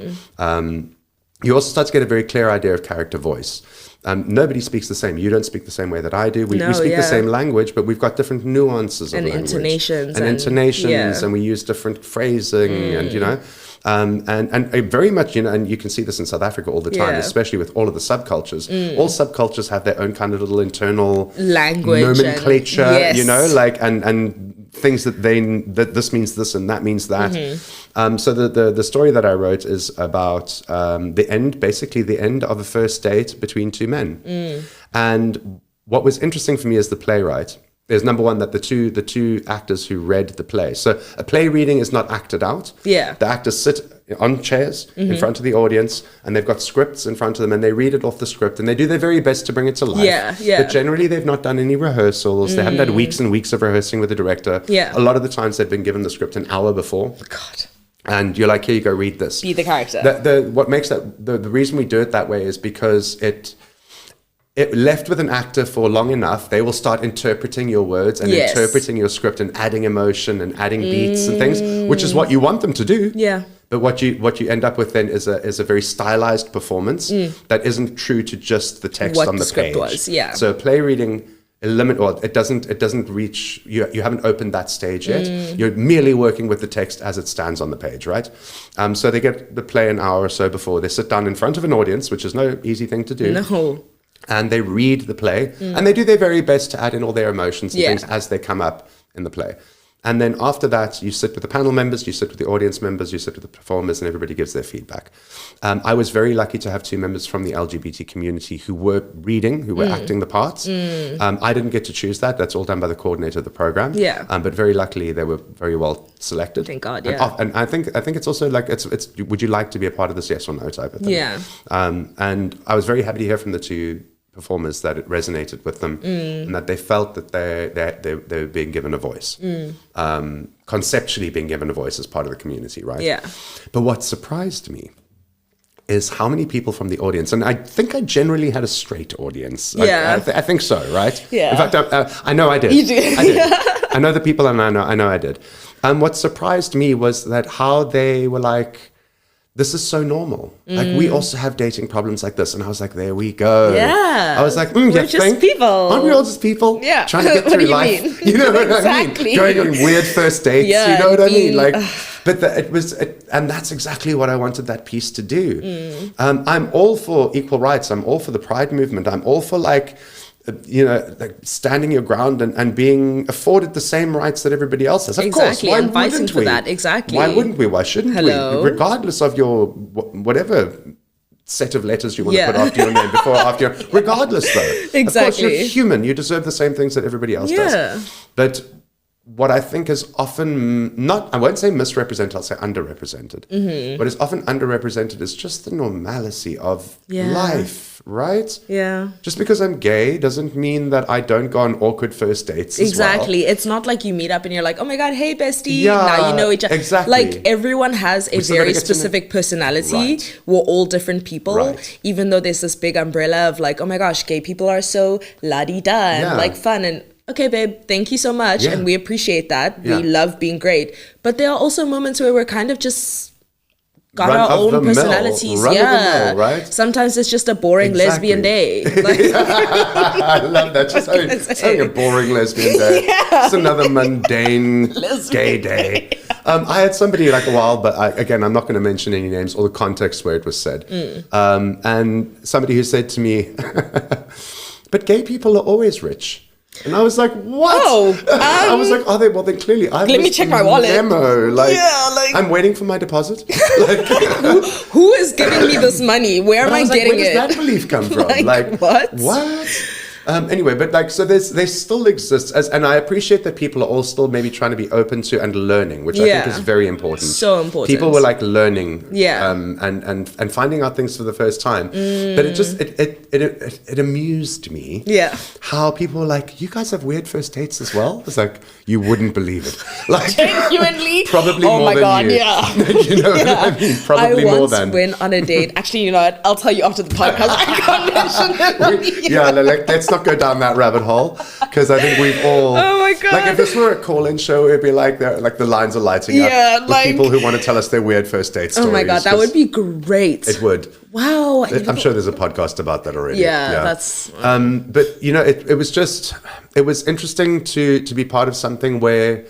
You also start to get a very clear idea of character voice. Nobody speaks the same. You don't speak the same way that I do. We speak the same language, but we've got different nuances of language. Intonations. And we use different phrasing and, you know. And very much, you know, and you can see this in South Africa all the time, especially with all of the subcultures. All subcultures have their own kind of little internal language, nomenclature, you know, like and things that this means this and that means that. So the story that I wrote is about the end of a first date between two men. And what was interesting for me as the playwright is, number one, that the two actors who read the play. So a play reading is not acted out. Yeah. The actors sit on chairs in front of the audience, and they've got scripts in front of them, and they read it off the script, and they do their very best to bring it to life. Yeah. But generally, they've not done any rehearsals. They haven't had weeks and weeks of rehearsing with the director. Yeah. A lot of the times, they've been given the script an hour before. God. And you're like, here you go, read this. Be the character. What makes that the reason we do it that way is because it left with an actor for long enough, they will start interpreting your words and interpreting your script and adding emotion and adding beats and things, which is what you want them to do. Yeah. But what you end up with then is a very stylized performance that isn't true to just the text on the script page. Was. Yeah. So play reading it doesn't reach you haven't opened that stage yet. You're merely working with the text as it stands on the page, right? So they get the play an hour or so before. They sit down in front of an audience, which is no easy thing to do. No. And they read the play, and they do their very best to add in all their emotions and things as they come up in the play. And then after that, you sit with the panel members, you sit with the audience members, you sit with the performers, and everybody gives their feedback. I was very lucky to have two members from the LGBT community who were reading, who were acting the parts. I didn't get to choose that. That's all done by the coordinator of the program. Yeah. But very luckily, they were very well selected. Thank God, And I think it's also like, it's would you like to be a part of this, yes or no type of thing. Yeah. And I was very happy to hear from the two performers that it resonated with them and that they felt that they were being given a voice, conceptually being given a voice as part of the community, right? Yeah. But what surprised me is how many people from the audience, and I think I generally had a straight audience. Yeah. I think so, right? Yeah. In fact, I know I did. You did. I did. I know the people, and I know I did. And what surprised me was that how they were like, this is so normal. Like, we also have dating problems like this. And I was like, there we go. Yeah. I was like, we're just people. Aren't we all just people? Yeah. Trying to get through life. Mean? You know what I mean? Going on weird first dates. Yeah, you know what I mean? Like, but and that's exactly what I wanted that piece to do. I'm all for equal rights. I'm all for the Pride movement. I'm all for like standing your ground and being afforded the same rights that everybody else has. Of course, why wouldn't we? That. Exactly. Why wouldn't we? Why shouldn't we? Regardless of your whatever set of letters you want to put after your name, before or after your... Regardless, though. Exactly. Of course, you're human. You deserve the same things that everybody else does. But what I think is often not, I won't say misrepresented, I'll say underrepresented. What is often underrepresented is just the normalcy of life, right? Yeah. Just because I'm gay doesn't mean that I don't go on awkward first dates as Exactly. well. It's not like you meet up and you're like, oh my God, hey bestie. Yeah, now you know each other. exactly. Like everyone has a very specific personality. Right. We're all different people. Right. Even though there's this big umbrella of like, oh my gosh, gay people are so la-di-da and like fun and okay, babe, thank you so much. Yeah. And we appreciate that. Yeah. We love being great. But there are also moments where we're kind of just got Run our of the own mill. personalities. Run of the Yeah. mill, right? Sometimes it's just a boring Exactly. lesbian day. Like, I love that. Just having a boring lesbian day. It's another mundane gay day. I had somebody like a while, but again, I'm not going to mention any names or the context where it was said. And somebody who said to me, but gay people are always rich. And I was like, what? Oh, I was like, are they? Well, then clearly I let me check my wallet. Memo. Like, Yeah, like- I'm waiting for my deposit. Like, who is giving me this money? Where am I was like, getting where it? does that belief come from? Like, what? What? Anyway, but like, so there still exists, and I appreciate that people are all still maybe trying to be open to and learning, which I think is very important. So important. People were like learning, Yeah. and finding out things for the first time. But it just it amused me, how people were like, you guys have weird first dates as well. It's like you wouldn't believe it, like Genuinely, probably oh more my than God, you. yeah. You know what I mean? Probably I more once than. went on a date. Actually, you know what? I'll tell you after the podcast. I can't mention it. Yeah, let's not go down that rabbit hole, because I think we've all. Oh my God. Like if this were a call-in show, it'd be like the lines are lighting up with like- people who want to tell us their weird first date stories. Oh my God, that would be great. It would. Wow. I'm sure there's a podcast about that already. Yeah, that's. But you know, it was interesting to be part of something where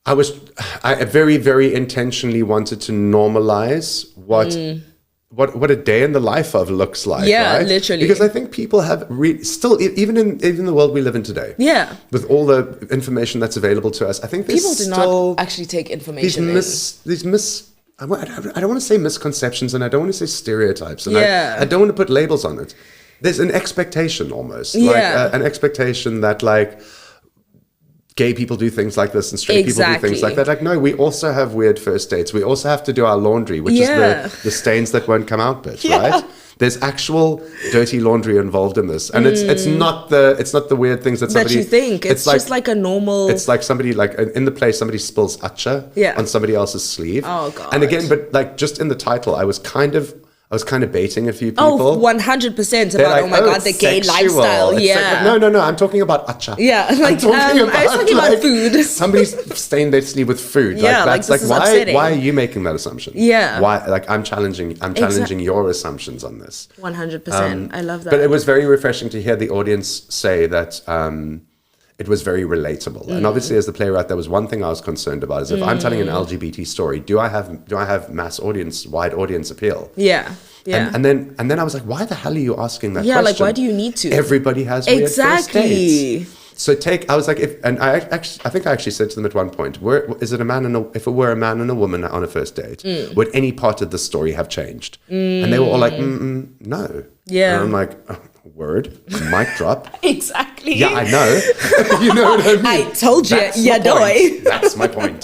I very, very intentionally wanted to normalize what a day in the life of looks like. Yeah, right? literally. Because I think people have still, even in the world we live in today. Yeah. With all the information that's available to us, I think there's People do still not actually take these information I don't want to say misconceptions, and I don't want to say stereotypes, and Yeah. I don't want to put labels on it. There's an expectation almost, Yeah. like an expectation that like gay people do things like this and straight people do things like that. Like, no, we also have weird first dates. We also have to do our laundry, which is the stains that won't come out bit, right? There's actual dirty laundry involved in this, and it's not the weird things that somebody that you think. It's just like a normal. It's like somebody like in the play somebody spills atcha on somebody else's sleeve. Oh God! And again, but like just in the title, I was kind of baiting a few people. Oh, 100% They're about, like, oh my God, the it's gay sexual. lifestyle. It's Yeah. no, I'm talking about atcha. Yeah, like, I was talking about food. Somebody's stained their sleeve with food. Yeah, like, that's like, this is why upsetting. are you making that assumption? Yeah. Why, like, I'm challenging your assumptions on this. 100%. I love that. But it was very refreshing to hear the audience say that it was very relatable. And obviously, as the playwright, there was one thing I was concerned about: is if I'm telling an LGBT story, do I have wide audience appeal? Yeah. Yeah. And then I was like, why the hell are you asking that question? Yeah, like, why do you need to? Everybody has weird first Exactly. dates. So I was like, I think I actually said to them at one point, if it were a man and a woman on a first date, would any part of the story have changed? And they were all like, no. Yeah. And I'm like, oh, word, mic drop. Exactly. Yeah, I know. You know what I mean? I told you, That's yeah, my doy. point. That's my point.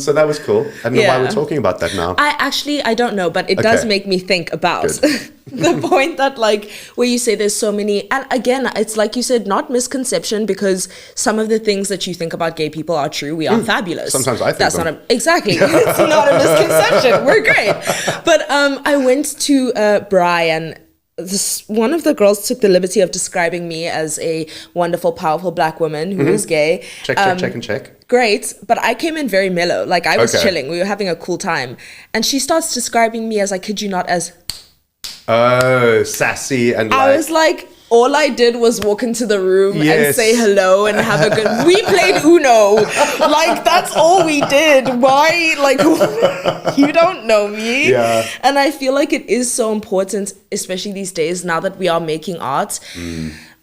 So that was cool. I don't know why we're talking about that now. I don't know, but it does make me think about the point that, like, where you say there's so many, and again, it's like you said, not misconception, because some of the things that you think about gay people are true. We are fabulous. Sometimes I think that's them. not exactly. It's not a misconception. We're great. But I went to Brian. One of the girls took the liberty of describing me as a wonderful, powerful black woman who is gay. Check. Great, but I came in very mellow. Like, I was chilling. We were having a cool time. And she starts describing me as, I kid you not, as... Oh, sassy and I was like, all I did was walk into the room and say hello and have a good... We played Uno. Like, that's all we did. Why? Like, you don't know me. Yeah. And I feel like it is so important, especially these days, now that we are making art.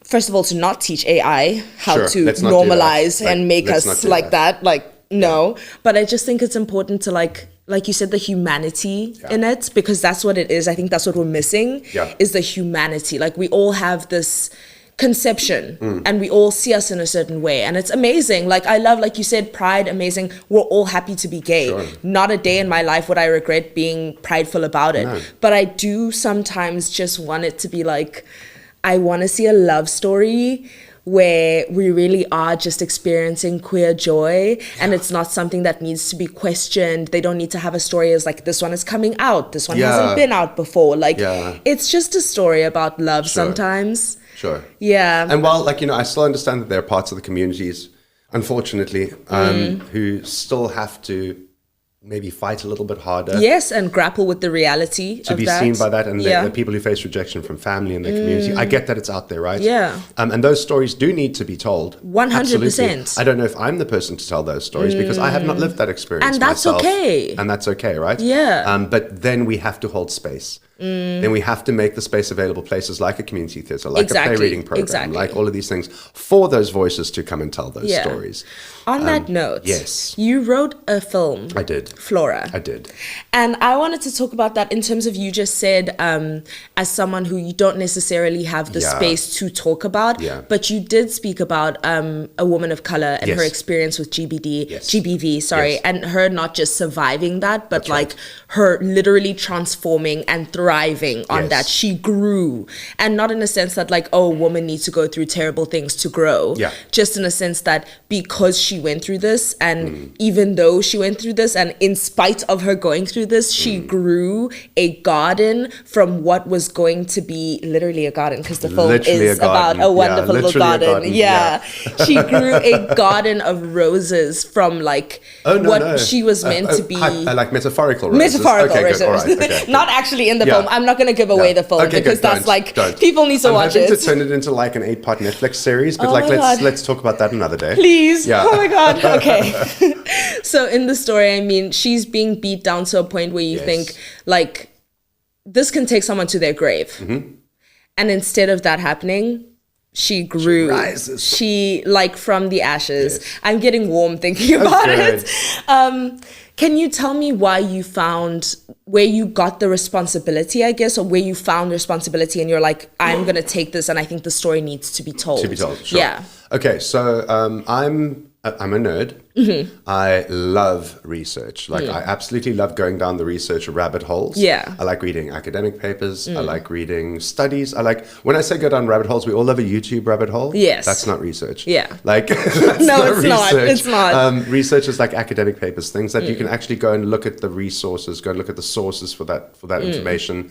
First of all, to not teach AI how to normalize and make us like that. Like, no. But I just think it's important to, like you said, the humanity in it, because that's what it is. I think that's what we're missing is the humanity. Like, we all have this conception, and we all see us in a certain way, and it's amazing. Like, I love, like you said, pride, amazing. We're all happy to be gay. Sure. Not a day in my life would I regret being prideful about it. No. But I do sometimes just want it to be like, I want to see a love story where we really are just experiencing queer joy, and it's not something that needs to be questioned. They don't need to have a story as like, this one is coming out, this one hasn't been out before. Like, it's just a story about love sometimes. Sure. Yeah. And while, like, I still understand that there are parts of the communities, unfortunately, who still have to maybe fight a little bit harder. Yes, and grapple with the reality to of be that. seen by that, and the people who face rejection from family and their community. I get that it's out there, right? Yeah. And those stories do need to be told. 100%. Absolutely. I don't know if I'm the person to tell those stories because I have not lived that experience And that's myself. okay. And that's okay, right? Yeah. But then we have to hold space. Then we have to make the space available, places like a community theatre, like a play reading program, like all of these things, for those voices to come and tell those stories. On that note, yes, you wrote a film. I did. Flora. I did. And I wanted to talk about that in terms of, you just said, as someone who you don't necessarily have the space to talk about, but you did speak about a woman of color and her experience with GBV, and her not just surviving that, but her literally transforming and thriving on that. She grew, and not in a sense that like, oh, women need to go through terrible things to grow. Just in a sense that because she went through this, and even though she went through this, and in spite of her going through this, she grew a garden from what was going to be literally a garden, because the film is about a wonderful little garden. She grew a garden of roses from like she was meant to be. Like metaphorical roses. Metaphorical roses. Right, not actually in the film. I'm not going to give away the film because that's people need to watch it. I'm hoping to turn it into like an 8-part Netflix series, but let's talk about that another day. Please. Oh my God. Okay. So in the story, I mean, she's being beat down to a point where you think like, this can take someone to their grave. And instead of that happening, she grew. She rises. She, like, from the ashes. I'm getting warm thinking about it. Can you tell me why you found, where you got the responsibility, I guess, or where you found the responsibility and you're like, I'm going to take this and I think the story needs to be told? To be told, sure. Yeah. Okay, so I'm a nerd. I love research. Like, I absolutely love going down the research rabbit holes. Yeah. I like reading academic papers. I like reading studies. I like, when I say go down rabbit holes, we all love a YouTube rabbit hole. Yes. That's not research. Yeah. Like, that's no, not it's research. not. It's not. Research is like academic papers, things that you can actually go and look at the resources, go and look at the sources for that information.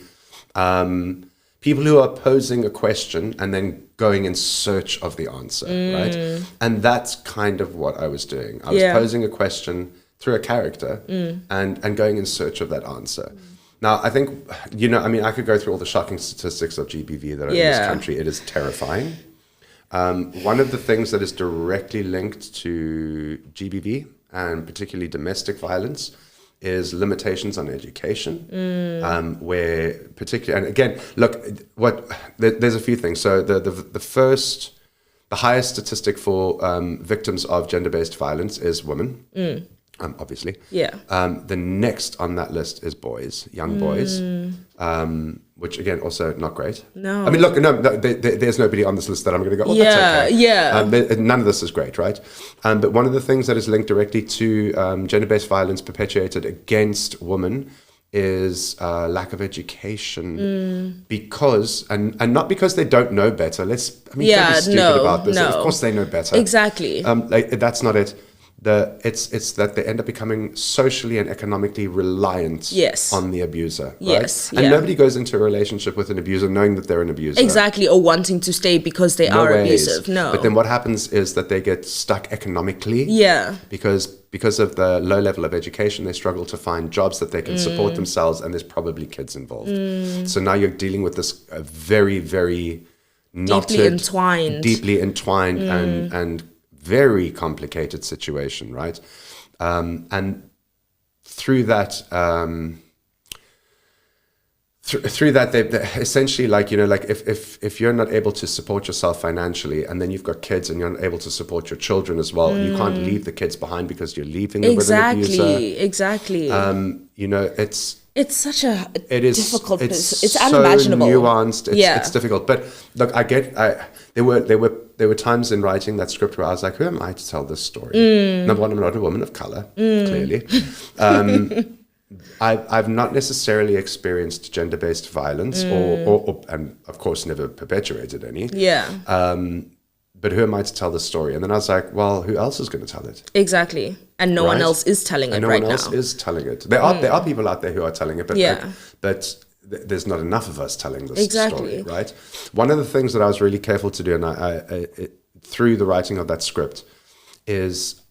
People who are posing a question and then going in search of the answer, right? And that's kind of what I was doing. I was posing a question through a character and going in search of that answer. Now, I think, I could go through all the shocking statistics of GBV that are in this country. It is terrifying. One of the things that is directly linked to GBV, and particularly domestic violence, is limitations on education, where particularly, and again, look, there's a few things. So the highest statistic for victims of gender-based violence is women, obviously. Yeah. The next on that list is boys, young boys, which again, also not great. No. I mean, look, there's nobody on this list that I'm going to go, that's okay. None of this is great, right? But one of the things that is linked directly to gender-based violence perpetuated against women is lack of education, because, and not because they don't know better. Don't be stupid about this. Of course they know better. Exactly. That's not it. It's that they end up becoming socially and economically reliant on the abuser. Right? And nobody goes into a relationship with an abuser knowing that they're an abuser. Exactly, or wanting to stay because they are abusive. No. But then what happens is that they get stuck economically. Because of the low level of education, they struggle to find jobs that they can support themselves, and there's probably kids involved. So now you're dealing with this very, very knotted, deeply entwined and very complicated situation, right? And through that, through that, they essentially, if you're not able to support yourself financially, and then you've got kids and you're not able to support your children as well, you can't leave the kids behind because you're leaving them with an abuser. Exactly. It's such a It is difficult. it's It's so unimaginable. nuanced. It's difficult. But look, there were times in writing that script where I was like, who am I to tell this story? Number one, I'm not a woman of color, clearly. I've not necessarily experienced gender-based violence or and of course never perpetuated any. Yeah. But who am I to tell this story? And then I was like, well, who else is going to tell it? Exactly. And no one else is telling it right now. No one else is telling it. There are people out there who are telling it, but there's not enough of us telling this story, right? One of the things that I was really careful to do, and I through the writing of that script, is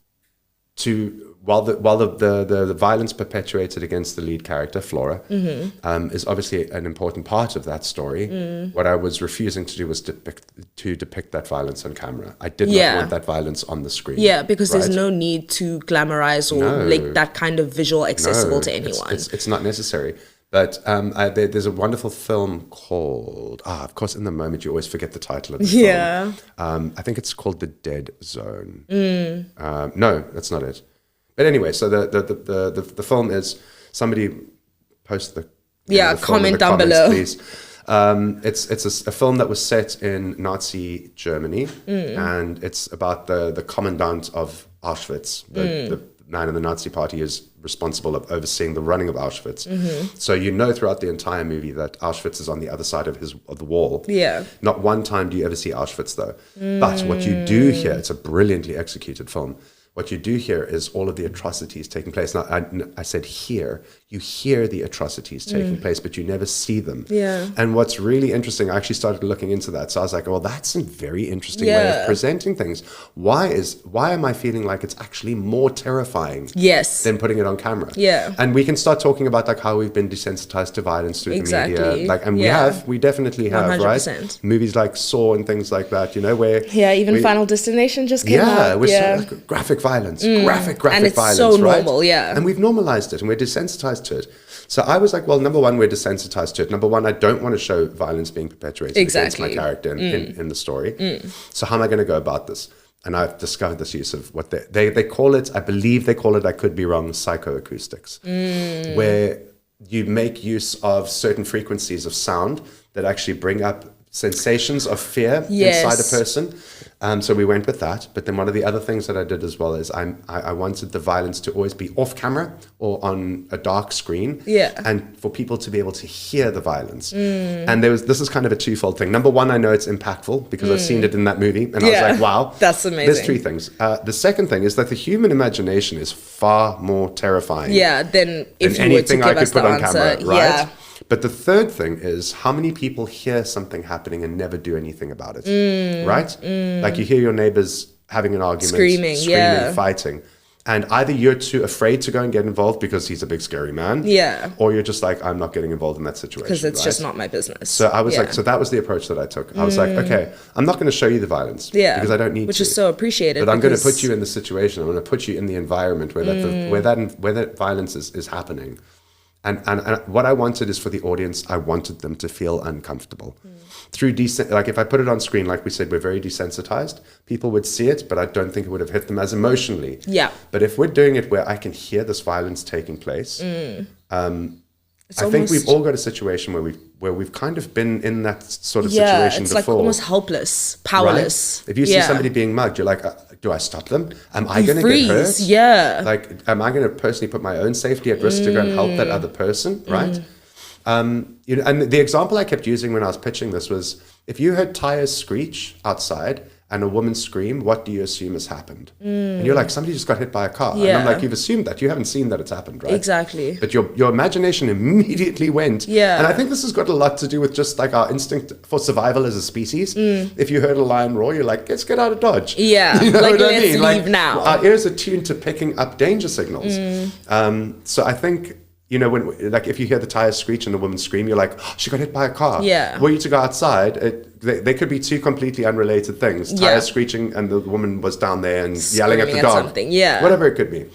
to while the violence perpetuated against the lead character Flora is obviously an important part of that story. What I was refusing to do was depict that violence on camera. I did not want that violence on the screen. Yeah, because there's no need to glamorize or make that kind of visual accessible to anyone. It's not necessary. But there's a wonderful film called, of course, in the moment you always forget the title of the film. I think it's called The Dead Zone. No, that's not it. But anyway, so the film is, somebody post the comment down below, please. It's a film that was set in Nazi Germany, and it's about the commandant of Auschwitz. The man in the Nazi party is responsible of overseeing the running of Auschwitz. So throughout the entire movie that Auschwitz is on the other side of the wall. Yeah. Not one time do you ever see Auschwitz though. But what you do hear, it's a brilliantly executed film. What you do hear is all of the atrocities taking place. Now, I said here, you hear the atrocities taking place, but you never see them. Yeah. And what's really interesting, I actually started looking into that. So I was like, well, that's a very interesting way of presenting things. Why am I feeling like it's actually more terrifying than putting it on camera? Yeah. And we can start talking about like how we've been desensitized to violence through the media. Like, and we definitely have, 100%. Right? Movies like Saw and things like that, where even Final Destination just came out. Like graphic violence, graphic and it's violence, so right? normal, and we've normalized it and we're desensitized to it. So I was like, well, number one, we're desensitized to it. Number one, I don't want to show violence being perpetuated against my character in the story. So how am I going to go about this? And I've discovered this use of what they call it, I believe they call it, I could be wrong, psychoacoustics, where you make use of certain frequencies of sound that actually bring up sensations of fear inside a person. So we went with that. But then one of the other things that I did as well is I wanted the violence to always be off camera or on a dark screen. Yeah. And for people to be able to hear the violence. And this is kind of a twofold thing. Number one, I know it's impactful because I've seen it in that movie. And I was like, wow. That's amazing. There's three things. The second thing is that the human imagination is far more terrifying. Than if you were to give I could us put the on answer. camera, right? Yeah. But the third thing is how many people hear something happening and never do anything about it, right? Like you hear your neighbors having an argument, screaming, fighting. And either you're too afraid to go and get involved because he's a big scary man, or you're just like, I'm not getting involved in that situation. Because it's just not my business. So I was like, so that was the approach that I took. I was like, okay, I'm not going to show you the violence because I don't need to. Which is so appreciated. But I'm going to put you in the situation. I'm going to put you in the environment where that violence is happening. And what I wanted is for the audience, I wanted them to feel uncomfortable. Through like if I put it on screen, like we said, we're very desensitized. People would see it, but I don't think it would have hit them as emotionally. Yeah. But if we're doing it where I can hear this violence taking place, I think we've all got a situation where we've kind of been in that sort of situation it's before. Like almost helpless, powerless. Right? If you see somebody being mugged, you're like, do I stop them? Am I going to get hurt? Yeah. Like, am I going to personally put my own safety at risk to go and help that other person? Right. And the example I kept using when I was pitching this was, if you heard tires screech outside and a woman scream, what do you assume has happened? And you're like, somebody just got hit by a car. Yeah. And I'm like, you've assumed that. You haven't seen that it's happened, right? Exactly. But your imagination immediately went. Yeah. And I think this has got a lot to do with just like our instinct for survival as a species. If you heard a lion roar, you're like, let's get out of Dodge. Yeah. You know like, what I let's mean? leave now. Our ears are tuned to picking up danger signals. So I think, when like if you hear the tires screech and the woman scream, you're like, oh, she got hit by a car. Yeah. Were you to go outside, they could be two completely unrelated things. Tires screeching and the woman was down there and yelling at the dog. Something. Yeah. Whatever it could be.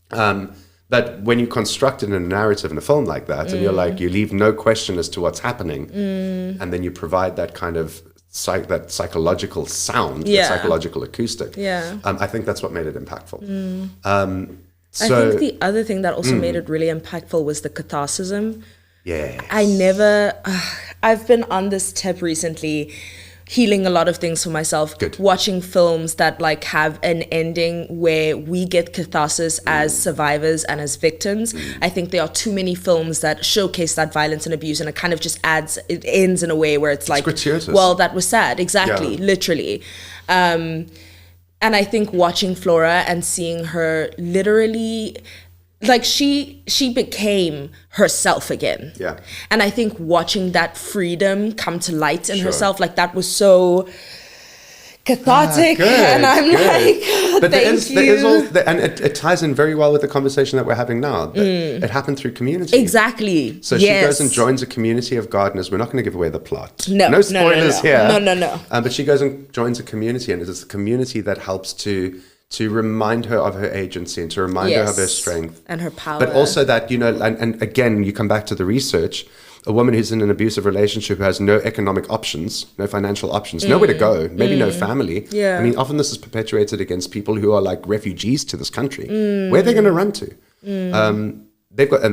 But when you construct it in a narrative in a film like that, and you're like, you leave no question as to what's happening, and then you provide that kind of that psychological sound, that psychological acoustic. Yeah. I think that's what made it impactful. I think the other thing that also made it really impactful was the catharsism. Yeah. I've been on this tip recently, healing a lot of things for myself. Good. Watching films that like have an ending where we get catharsis as survivors and as victims. I think there are too many films that showcase that violence and abuse, and it kind of just it ends in a way where it's like, gratuitous. well, that was sad. Exactly. Yeah. Literally. And I think watching Flora and seeing her literally, like she became herself again. Yeah. And I think watching that freedom come to light in herself, like that was so cathartic. And I'm like, but thank you. And it ties in very well with the conversation that we're having now. It happened through community. Exactly. So she goes and joins a community of gardeners. We're not going to give away the plot. No spoilers here. No. But she goes and joins a community, and it is a community that helps to remind her of her agency and to remind her of her strength. And her power. But also that, and again, you come back to the research, a woman who's in an abusive relationship who has no economic options, no financial options, nowhere to go, maybe no family. Yeah. I mean, often this is perpetuated against people who are like refugees to this country. Where are they going to run to? They've got,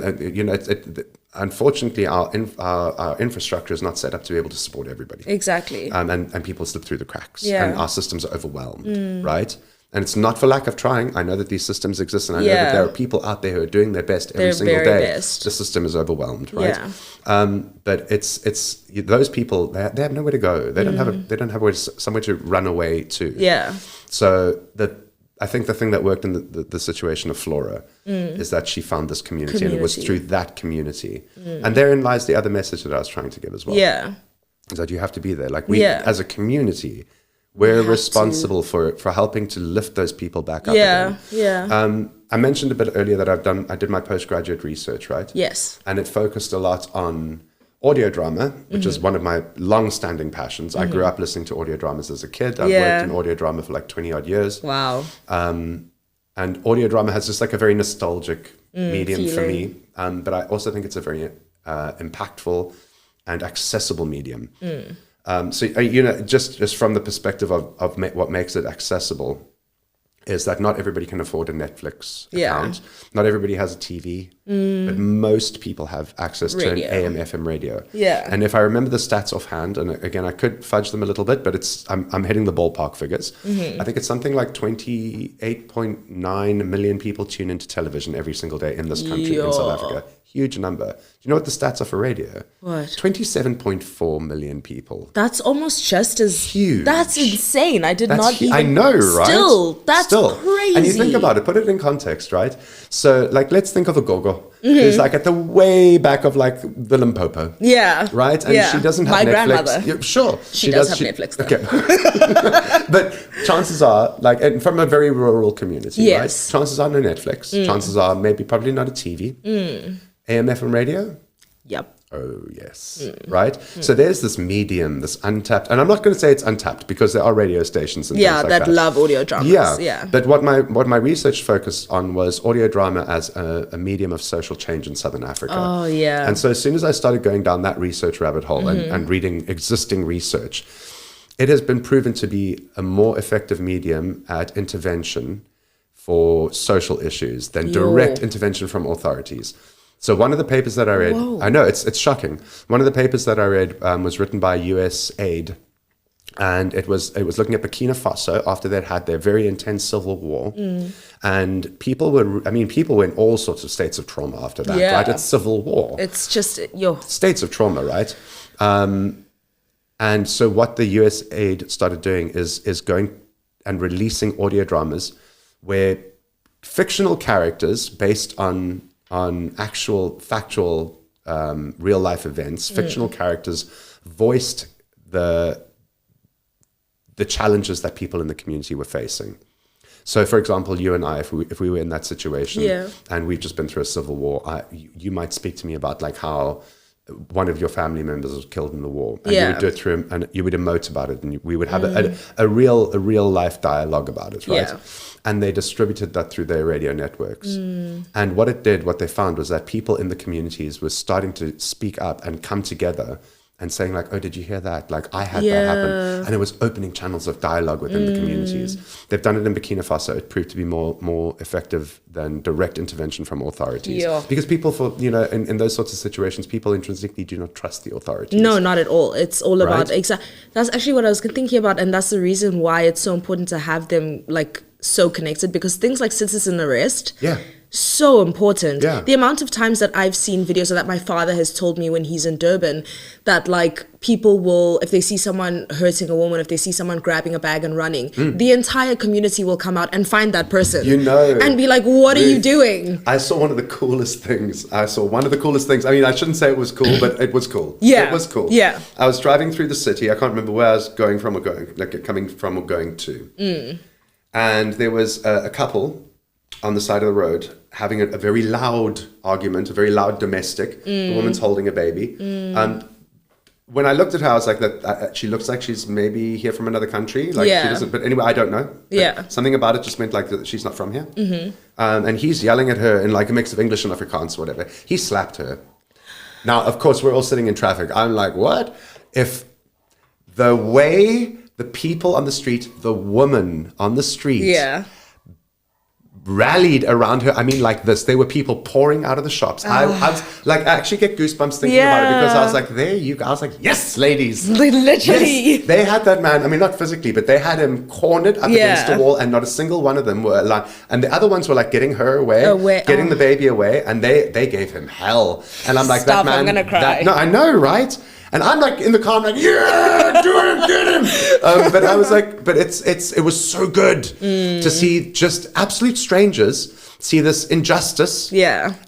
unfortunately, our infrastructure is not set up to be able to support everybody. Exactly. And people slip through the cracks. Yeah. And our systems are overwhelmed, right? And it's not for lack of trying. I know that these systems exist, and I know that there are people out there who are doing their best every single day. The system is overwhelmed, right? Yeah. But it's those people. They have nowhere to go. They don't have somewhere to run away to. Yeah. So I think the thing that worked in the situation of Flora is that she found this community, and it was through that community. And therein lies the other message that I was trying to give as well. Yeah. Is that you have to be there. Like we, as a community, we're responsible for helping to lift those people back up again. Yeah. I mentioned a bit earlier that I did my postgraduate research, right? Yes. And it focused a lot on audio drama, which is one of my long-standing passions. I grew up listening to audio dramas as a kid. I've worked in audio drama for like 20 odd years. Wow. And audio drama has just like a very nostalgic medium for me. But I also think it's a very impactful and accessible medium. So, just from the perspective of what makes it accessible is that not everybody can afford a Netflix account. Not everybody has a TV, but most people have access to an AM, FM radio. Yeah. And if I remember the stats offhand, and again, I could fudge them a little bit, but I'm hitting the ballpark figures. I think it's something like 28.9 million people tune into television every single day in this country, in South Africa. Huge number. Do you know what the stats are for radio? What? 27.4 million people. That's almost just as huge. That's insane. I know, right? Still, that's crazy. And you think about it, put it in context, right? So, like, let's think of a gogo who's like at the way back of like the Limpopo. Yeah. Right? And she doesn't have Netflix. Grandmother. Yeah, sure. She does have Netflix, though. Okay. But chances are, like, and from a very rural community, right? Chances are no Netflix. Chances are probably not a TV. AM, FM radio? Yep. Oh, yes. Right? So there's this medium, this untapped, and I'm not going to say it's untapped because there are radio stations and things like that. love audio dramas. Yeah. But what my research focused on was audio drama as a medium of social change in Southern Africa. Oh, yeah. And so as soon as I started going down that research rabbit hole and reading existing research, it has been proven to be a more effective medium at intervention for social issues than direct intervention from authorities. So one of the papers that I read, I know it's shocking. One of the papers that I read was written by US Aid, and it was looking at Burkina Faso after they'd had their very intense civil war, and people were in all sorts of states of trauma after that. Right? It's civil war. It's just states of trauma, right? And so what the US Aid started doing is going and releasing audio dramas where fictional characters based on actual factual real life events, fictional characters voiced the challenges that people in the community were facing. So, for example, you and I, if we were in that situation and we've just been through a civil war, you might speak to me about like how one of your family members was killed in the war, and you would do it through, and you would emote about it, and we would have a real life dialogue about it, right? And they distributed that through their radio networks. And what they found was that people in the communities were starting to speak up and come together and saying like, oh, did you hear that? Like I had that happen. And it was opening channels of dialogue within the communities. They've done it in Burkina Faso. It proved to be more effective than direct intervention from authorities. Yeah. Because people, in those sorts of situations, people intrinsically do not trust the authorities. No, not at all. It's all about, Right? that's actually what I was thinking about. And that's the reason why it's so important to have them like so connected, because things like citizen arrest, so important. Yeah. The amount of times that I've seen videos, or that my father has told me when he's in Durban, that like people will, if they see someone hurting a woman, if they see someone grabbing a bag and running, the entire community will come out and find that person. And be like, what are you doing? I saw one of the coolest things. I mean, I shouldn't say it was cool, but it was cool. Yeah. It was cool. Yeah. I was driving through the city. I can't remember where I was coming from or going to. And there was a couple on the side of the road having a very loud argument, a very loud domestic. The woman's holding a baby. When I looked at her, I was like, she looks like she's maybe here from another country. Like she doesn't, but anyway, I don't know. But something about it just meant like that she's not from here. And he's yelling at her in like a mix of English and Afrikaans or whatever. He slapped her. Now, of course, we're all sitting in traffic. I'm like, what? If the way the people on the street, the woman on the street, rallied around her. I mean, like this. There were people pouring out of the shops. I was like, I actually get goosebumps thinking about it, because I was like, there you go. I was like, yes, ladies. Literally. Yes. They had that man. I mean, not physically, but they had him cornered up against the wall, and not a single one of them were like, and the other ones were like getting her away, getting the baby away, and they gave him hell. And I'm like, Stop, that man. I'm gonna cry. No, I know, right? And I'm like in the car, I'm like, yeah, do it, get him. But I was like, but it was so good to see just absolute strangers see this injustice.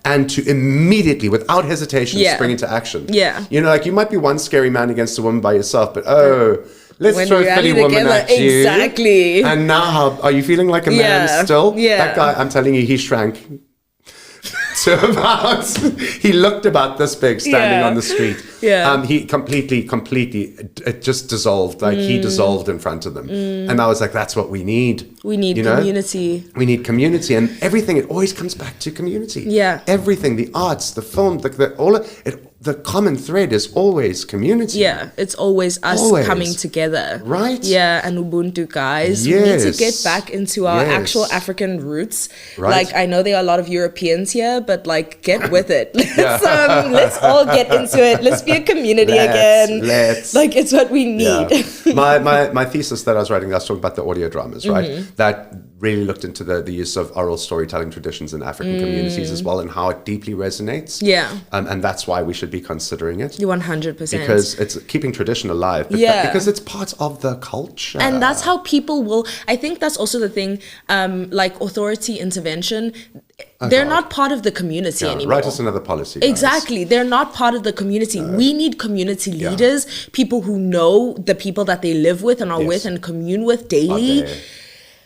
And to immediately, without hesitation, spring into action. You know, like you might be one scary man against a woman by yourself, but let's when throw a Philly woman at you. Exactly. And now, are you feeling like a man still? That guy, I'm telling you, he shrank. He looked about this big standing on the street. He completely, it just dissolved. Like he dissolved in front of them. And I was like, that's what we need. We need community. We need community, and everything. It always comes back to community. Everything, the arts, the film, the common thread is always community. It's always us coming together. Right? And Ubuntu, guys. We need to get back into our actual African roots. Right. Like, I know there are a lot of Europeans here, but like, get with it. Let's all get into it. Let's be a community again. Like, it's what we need. My thesis that I was writing, I was talking about the audio dramas, right? That really looked into the use of oral storytelling traditions in African communities as well, and how it deeply resonates. And that's why we should be considering it. 100%. Because it's keeping tradition alive. But because it's part of the culture. And that's how people will, I think that's also the thing, like authority intervention, they're not part of the community anymore. Write us another policy, guys. Exactly. They're not part of the community. We need community leaders, people who know the people that they live with and are with and commune with daily.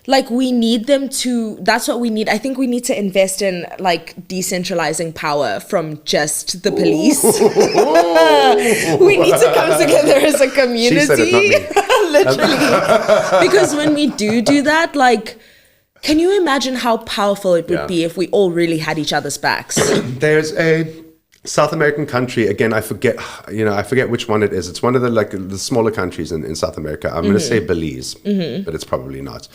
Like, we need them to, that's what we need. I think we need to invest in like decentralizing power from just the police. We need to come together as a community. She said it, not me. Literally. Because when we do that, like, can you imagine how powerful it would be if we all really had each other's backs? There's a South American country, again, I forget which one it is. It's one of the smaller countries in South America. I'm going to say Belize, but it's probably not.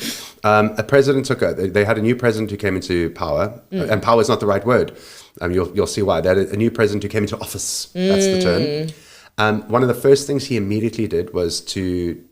A president they had a new president who came into power, and power is not the right word. You'll see why. They had a new president who came into office. That's the term. One of the first things he immediately did was to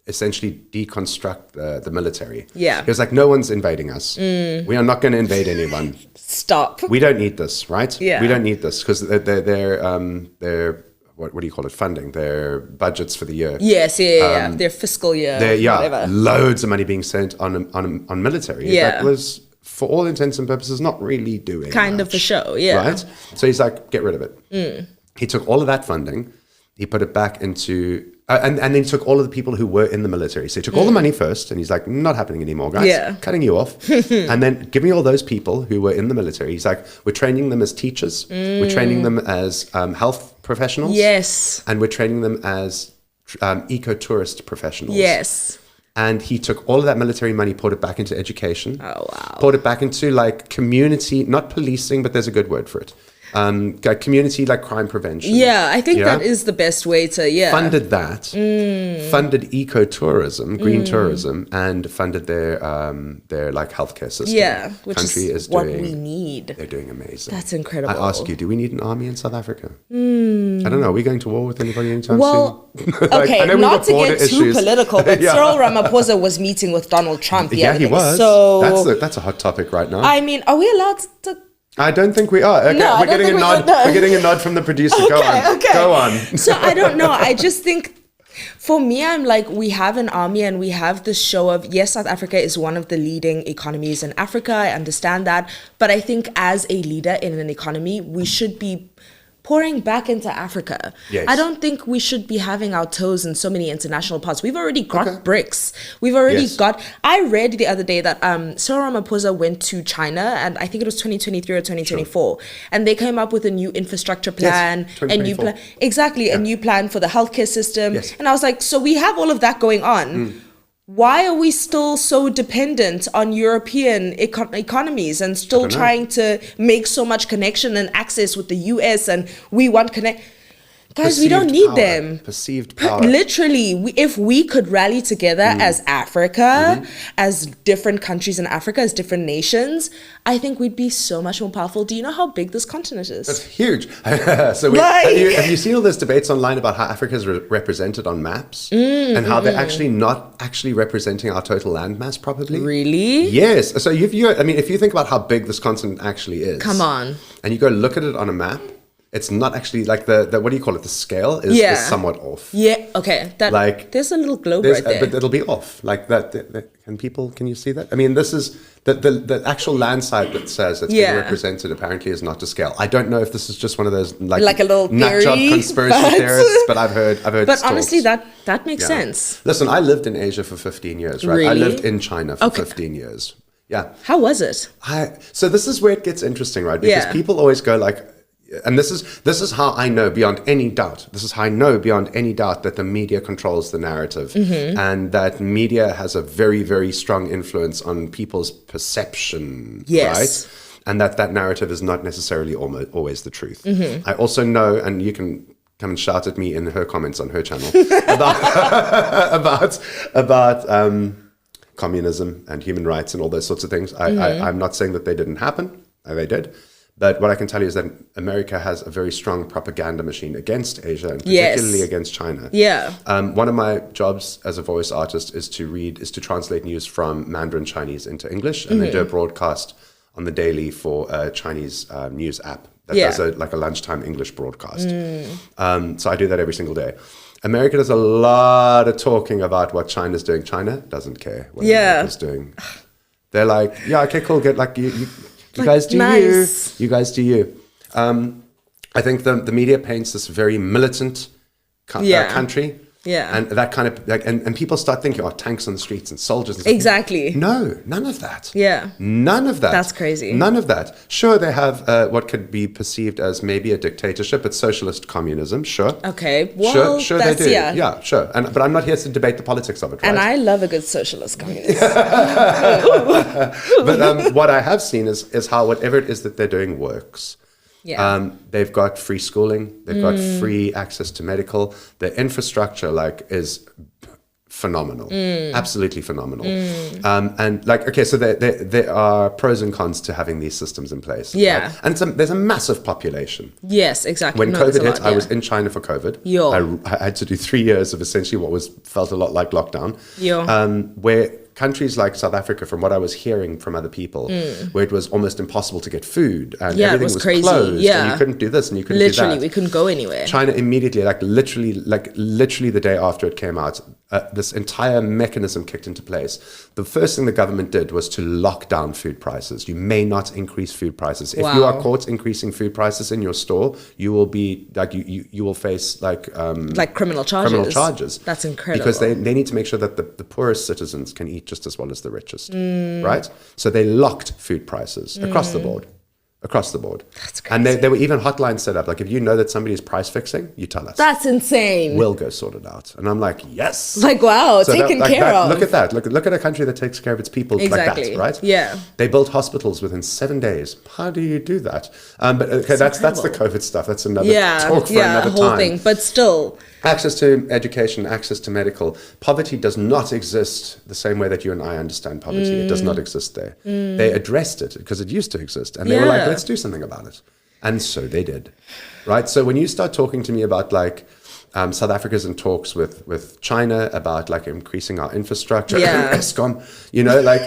essentially deconstruct the military. He was like, no one's invading us. We are not going to invade anyone. Stop. We don't need this, right? Yeah. We don't need this because they're what do you call it? Funding, their budgets for the year. Yes, their fiscal year. Whatever. Loads of money being spent on military. That was, for all intents and purposes, not really doing kind much, of the show. Right? So he's like, get rid of it. He took all of that funding, he put it back into and then he took all of the people who were in the military. So he took all the money first, and he's like, not happening anymore, guys. Cutting you off. And then give me all those people who were in the military. He's like, we're training them as teachers. We're training them as health professionals. Yes. And we're training them as eco-tourist professionals. Yes. And he took all of that military money, poured it back into education. Oh, wow. Poured it back into like community, not policing, but there's a good word for it. Like community like crime prevention. Yeah, I think that is the best way to, funded that, funded ecotourism, green tourism, and funded their like healthcare system. Yeah, which Country is what we need. They're doing amazing. That's incredible. I ask you, do we need an army in South Africa? I don't know. Are we going to war with anybody anytime well, soon? Okay, not to get too political, but Cyril Ramaphosa was meeting with Donald Trump the other he day. was. So that's a hot topic right now. I mean, are we allowed to? I don't think we are. Okay, No, we're getting a nod. We're getting a nod from the producer. Go on. So I don't know. I just think, for me, I'm like, we have an army and we have this show of, yes, South Africa is one of the leading economies in Africa. I understand that. But I think as a leader in an economy, we should be pouring back into Africa. Yes. I don't think we should be having our toes in so many international parts. We've already got BRICS. We've already got... I read the other day that Cyril Ramaphosa went to China, and I think it was 2023 or 2024, and they came up with a new infrastructure plan, a new plan, a new plan for the healthcare system. Yes. And I was like, so we have all of that going on. Why are we still so dependent on European economies and still trying to make so much connection and access with the US, and we want connect? Guys, we don't need them. Perceived power. Literally, if we could rally together as Africa, as different countries in Africa, as different nations, I think we'd be so much more powerful. Do you know how big this continent is? That's huge. So have you seen all those debates online about how Africa is represented on maps and how they're actually not actually representing our total landmass properly? Really? Yes. So if you think about how big this continent actually is. Come on. And you go look at it on a map, it's not actually like the what do you call it? The scale is somewhat off. Yeah. Okay. There's a little globe right there. But it'll be off like that. Can you see that? I mean, this is the actual land side that says it's being represented apparently is not to scale. I don't know if this is just one of those like a little nut job conspiracy theorists, but I've heard. But honestly, that makes sense. Listen, I lived in Asia for 15 years. Right, really? I lived in China for 15 years. Yeah. How was it? So this is where it gets interesting, right? Because people always go like. And this is how I know beyond any doubt. This is how I know beyond any doubt that the media controls the narrative, and that media has a very, very strong influence on people's perception. Yes. Right? And that narrative is not necessarily always the truth. I also know, and you can come and shout at me in her comments on her channel about communism and human rights and all those sorts of things. I'm not saying that they didn't happen. They did. But what I can tell you is that America has a very strong propaganda machine against Asia and particularly against China. Yeah. One of my jobs as a voice artist is to translate news from Mandarin Chinese into English, and they do a broadcast on the daily for a Chinese news app that does a lunchtime English broadcast. So I do that every single day. America does a lot of talking about what China's doing. China doesn't care what America's doing. They're like, yeah, okay, cool, get like you guys do nice. You guys do you. I think the media paints this very militant country. Yeah. And that kind of like, and people start thinking, tanks on the streets and soldiers. And exactly. No, none of that. Yeah. None of that. That's crazy. None of that. Sure, they have what could be perceived as maybe a dictatorship. It's socialist communism. Sure. Okay. Well, sure they do. Yeah, sure. But I'm not here to debate the politics of it. Right? And I love a good socialist communist. But what I have seen is how whatever it is that they're doing works. Yeah. They've got free schooling. They've got free access to medical. The infrastructure is phenomenal, absolutely phenomenal. So there are pros and cons to having these systems in place. Yeah. Right? And there's a massive population. Yes, exactly. When COVID hit, I was in China for COVID. I had to do 3 years of essentially what felt a lot like lockdown. Where countries like South Africa, from what I was hearing from other people, where it was almost impossible to get food and everything was crazy. Closed and you couldn't do this and you couldn't do that. Literally, we couldn't go anywhere. China immediately, literally the day after it came out, this entire mechanism kicked into place. The first thing the government did was to lock down food prices. You may not increase food prices. If you are caught increasing food prices in your store, you will be you will face criminal charges. That's incredible. Because they need to make sure that the poorest citizens can eat just as well as the richest, right? So they locked food prices across the board. across the board. That's crazy. And there were even hotlines set up. Like, if you know that somebody is price fixing, you tell us. That's insane. We'll go sort it out. And I'm like, yes. Like, wow, so taken care of. Look at that. Look at a country that takes care of its people like that, right? Yeah. They built hospitals within 7 days. How do you do that? But okay, that's the COVID stuff. That's another talk for another whole time. Thing. But still. Access to education, access to medical. Poverty does not exist the same way that you and I understand poverty. It does not exist there. They addressed it because it used to exist. And they were like, let's do something about it. And so they did. Right? So when you start talking to me about like South Africa's in talks with China about like increasing our infrastructure, ESCOM, you know, like...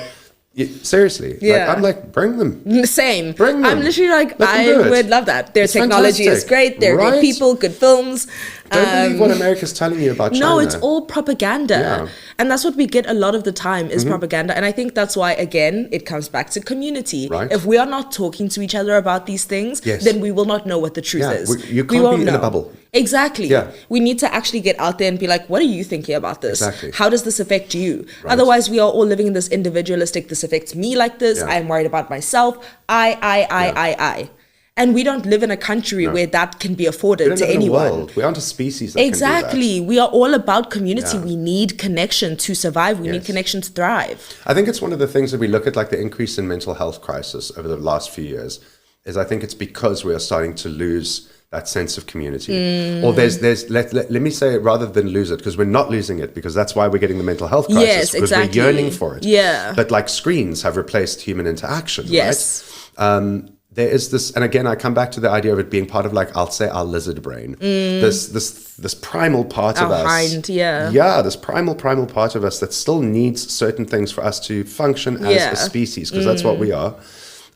seriously, like, I'm like, bring them. Same. Bring them. I'm literally like, I would love that. Their technology is great. They're great people, good films. Don't believe what America's telling you about China. No, it's all propaganda. Yeah. And that's what we get a lot of the time is propaganda. And I think that's why, again, it comes back to community. Right. If we are not talking to each other about these things, then we will not know what the truth is. You can't be in a bubble. Exactly. Yeah. We need to actually get out there and be like, what are you thinking about this? Exactly. How does this affect you? Right. Otherwise, we are all living in this individualistic, this affects me like this. Yeah. I'm worried about myself. I. And we don't live in a country where that can be afforded to anyone. In a world. We aren't a species that exactly. can do that. We are all about community. Yeah. We need connection to survive. We need connection to thrive. I think it's one of the things that we look at, like the increase in mental health crisis over the last few years, is I think it's because we are starting to lose that sense of community. Or let me say it rather than lose it, because we're not losing it, because that's why we're getting the mental health crisis. Yes, because exactly. we're yearning for it. Yeah. But like screens have replaced human interaction, yes. right? There is this, and again, I come back to the idea of it being part of, like, I'll say our lizard brain. This primal part of us. Hind, Yeah, this primal part of us that still needs certain things for us to function as a species, because that's what we are.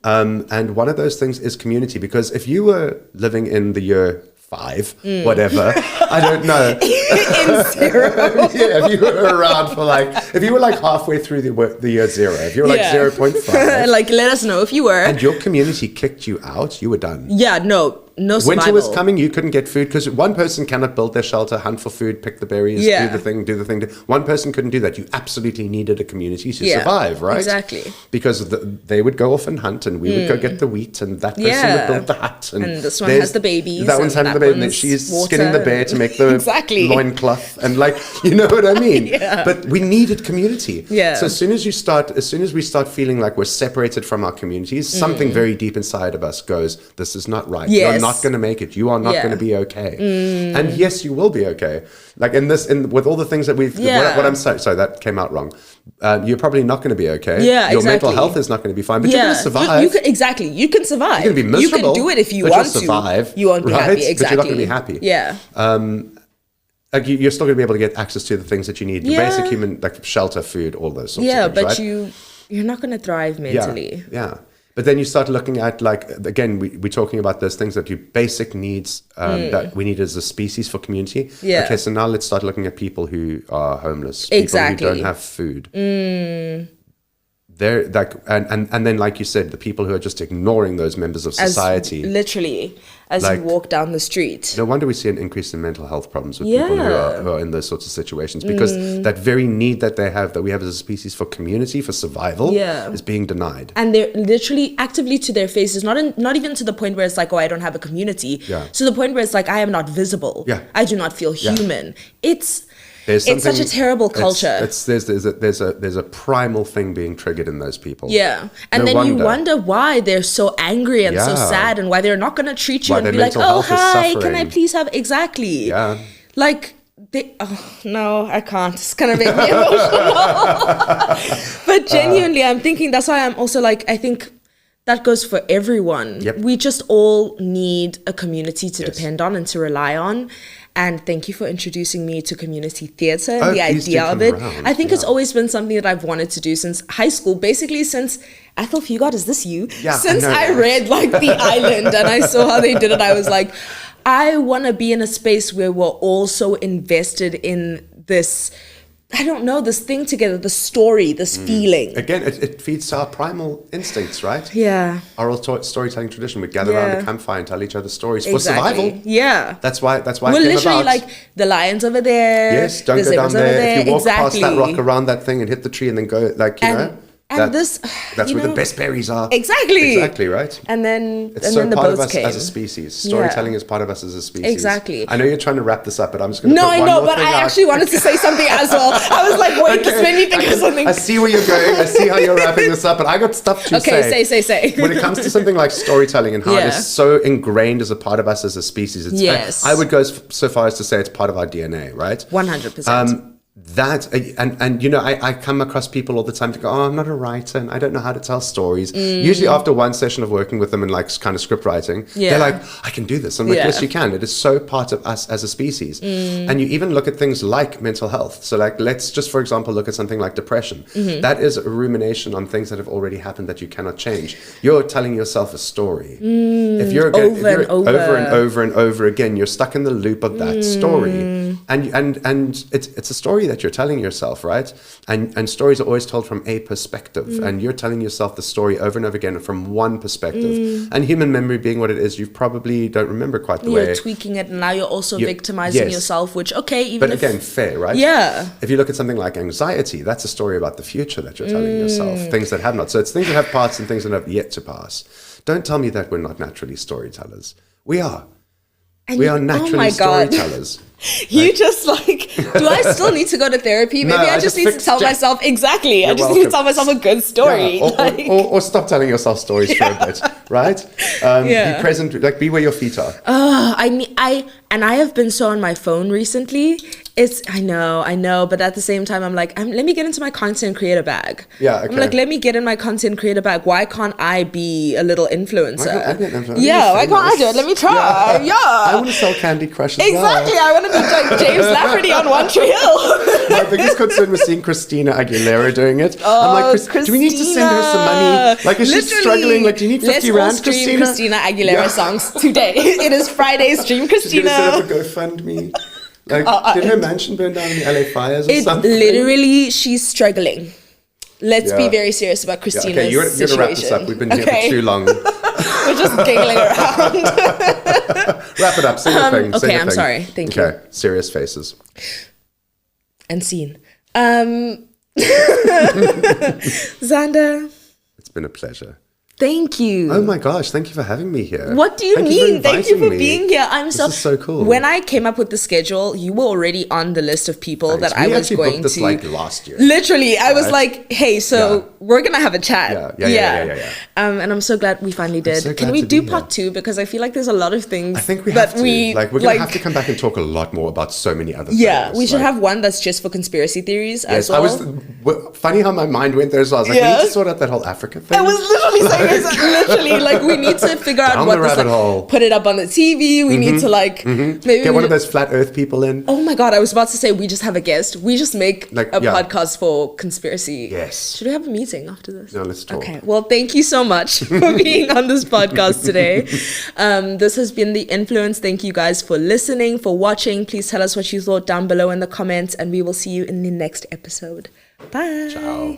And one of those things is community, because if you were living in the year 5, whatever, I don't know. In 0. If you were around for if you were like halfway through the year 0, if you were like 0.5. Like, let us know if you were. And your community kicked you out, you were done. Yeah, no survival. Winter was coming, you couldn't get food because one person cannot build their shelter, hunt for food, pick the berries, do the thing. One person couldn't do that. You absolutely needed a community to survive, right? Exactly. Because they would go off and hunt, and we would go get the wheat, and that person would build the hut. And this one has the babies. That one's having the baby, and she's skinning the bear to make the loincloth. And you know what I mean? But we needed community. Yeah. So as soon as we start feeling like we're separated from our communities, something very deep inside of us goes, this is not right. Yes. You're not going to make it. You are not going to be okay. And yes, you will be okay. Like with all the things that we've, what I'm saying, sorry, that came out wrong. You're probably not going to be okay. Yeah, Your mental health is not going to be fine, but you're going to survive. You can survive. You're going to be miserable. You can do it if you want to. Survive, you won't be happy. Exactly. But you're not going to be happy. Yeah. You're still going to be able to get access to the things that you need, the basic human, like shelter, food, all those sorts of things. Yeah, but right? you're not going to thrive mentally. Yeah. But then you start looking at, again, we're talking about those things that you basic needs that we need as a species for community. Yeah. Okay, so now let's start looking at people who are homeless, exactly. people who don't have food. They're and then, like you said, the people who are just ignoring those members of society. As you walk down the street. No wonder we see an increase in mental health problems with people who are in those sorts of situations, because that very need that we have as a species for community, for survival, is being denied. And they're literally actively to their faces, not even to the point where it's like, oh, I don't have a community. Yeah. To the point where it's like, I am not visible. Yeah. I do not feel human. It's such a terrible culture. There's a primal thing being triggered in those people. Yeah. And then you wonder why they're so angry and so sad, and why they're not going to treat you and be like, oh, hi, can I please have... Exactly. Yeah. Like, no, I can't. It's going to make me emotional. But genuinely, I'm thinking, that's why I'm also like, I think that goes for everyone. Yep. We just all need a community to depend on and to rely on. And thank you for introducing me to community theatre and the idea of it. Around. I think it's always been something that I've wanted to do since high school, basically since Ethel Fugard, is this you? Yeah, since I read The Island and I saw how they did it, I was like, I want to be in a space where we're all so invested in this, I don't know, this thing together, the story, this feeling. Again, it feeds to our primal instincts, right? Yeah. Oral storytelling tradition. We'd gather around a campfire and tell each other stories for survival. Yeah. That's why we're it came literally about. like, the lion's over there. Yes, don't go down there. If you walk past that rock around that thing and hit the tree and then go, And that's where the best berries are. Exactly, right? And then it's and so then the part of boats us came. as a species. Storytelling is part of us as a species. Exactly. I know you're trying to wrap this up, but I'm just going to No, put I one know, more but thing I out. actually wanted to say something as well. I was like, wait, this made me think of something. I see where you're going. I see how you're wrapping this up, but I got stuff to say. Okay, say. When it comes to something like storytelling and how it is so ingrained as a part of us as a species, it's, I would go so far as to say it's part of our DNA, right? 100%. That and you know, I come across people all the time to go, oh, I'm not a writer and I don't know how to tell stories. Usually after one session of working with them in like kind of script writing, they're like, I can do this. I'm like, yes, you can. It is so part of us as a species. And you even look at things like mental health. So like, let's just, for example, look at something like depression. That is a rumination on things that have already happened that you cannot change. You're telling yourself a story. If you're over and over again, you're stuck in the loop of that story. And it's a story that you're telling yourself, right? And stories are always told from a perspective, and you're telling yourself the story over and over again from one perspective. And human memory being what it is, you probably don't remember quite the way. You're tweaking it, and now you're also victimizing yourself, which, but again, fair, right? Yeah. If you look at something like anxiety, that's a story about the future that you're telling yourself, things that have not. So it's things that have parts and things that have yet to pass. Don't tell me that we're not naturally storytellers. We are. We are naturally storytellers. You just like, do I still need to go to therapy? Maybe I just need to tell myself, exactly. I just need to tell myself a good story. Yeah. Or stop telling yourself stories for a bit, right? Be present, like be where your feet are. I have been so on my phone recently. I know, but at the same time, I'm like, let me get into my content creator bag. Yeah, okay. I'm like, let me get in my content creator bag. Why can't I be a little influencer? Why can't I be an influencer? Yeah, why can't I do it? Let me try. Yeah. I want to sell Candy Crush as well. Exactly, I want to be like James Lafferty on One Tree Hill. My biggest concern was seeing Christina Aguilera doing it. I'm like, do we need to send her some money? Like, is she struggling? Like, do you need 50 rand, Christina? Let's all stream Christina Aguilera songs today. It is Friday, stream Christina. Set up a GoFundMe. Like, did her mansion burn down in the LA fires or something? Literally, she's struggling. Let's be very serious about Christina's okay, you're going to wrap this up. We've been here for too long. We're just giggling around. Wrap it up. Say your thing. Okay, I'm sorry. Thank you. Okay, serious faces. And scene. Xander. It's been a pleasure. Thank you. Oh my gosh, thank you for having me here. What do you mean? Thank you for being here. This is so cool. When I came up with the schedule, you were already on the list of people that I was going to. This like last year. Literally, I was like, hey, so we're going to have a chat. Yeah. And I'm so glad we finally did. So Can we do part 2? Because I feel like there's a lot of things. I think we have to. We're going to have to come back and talk a lot more about so many other things. Yeah, we should have one that's just for conspiracy theories as well. Funny how my mind went there as well. I was like, we need to sort out that whole Africa thing. I was literally saying this. Like, we need to figure out what this, like, put it up on the TV. We need to, like, maybe get one of those flat earth people in. Oh my God, I was about to say, we just have a guest. We just make a podcast for conspiracy. Yes. Should we have a meeting after this? No, let's talk. Okay, well, thank you so much for being on this podcast today. This has been The Influence. Thank you guys for listening, for watching. Please tell us what you thought down below in the comments, and we will see you in the next episode. Bye. Ciao.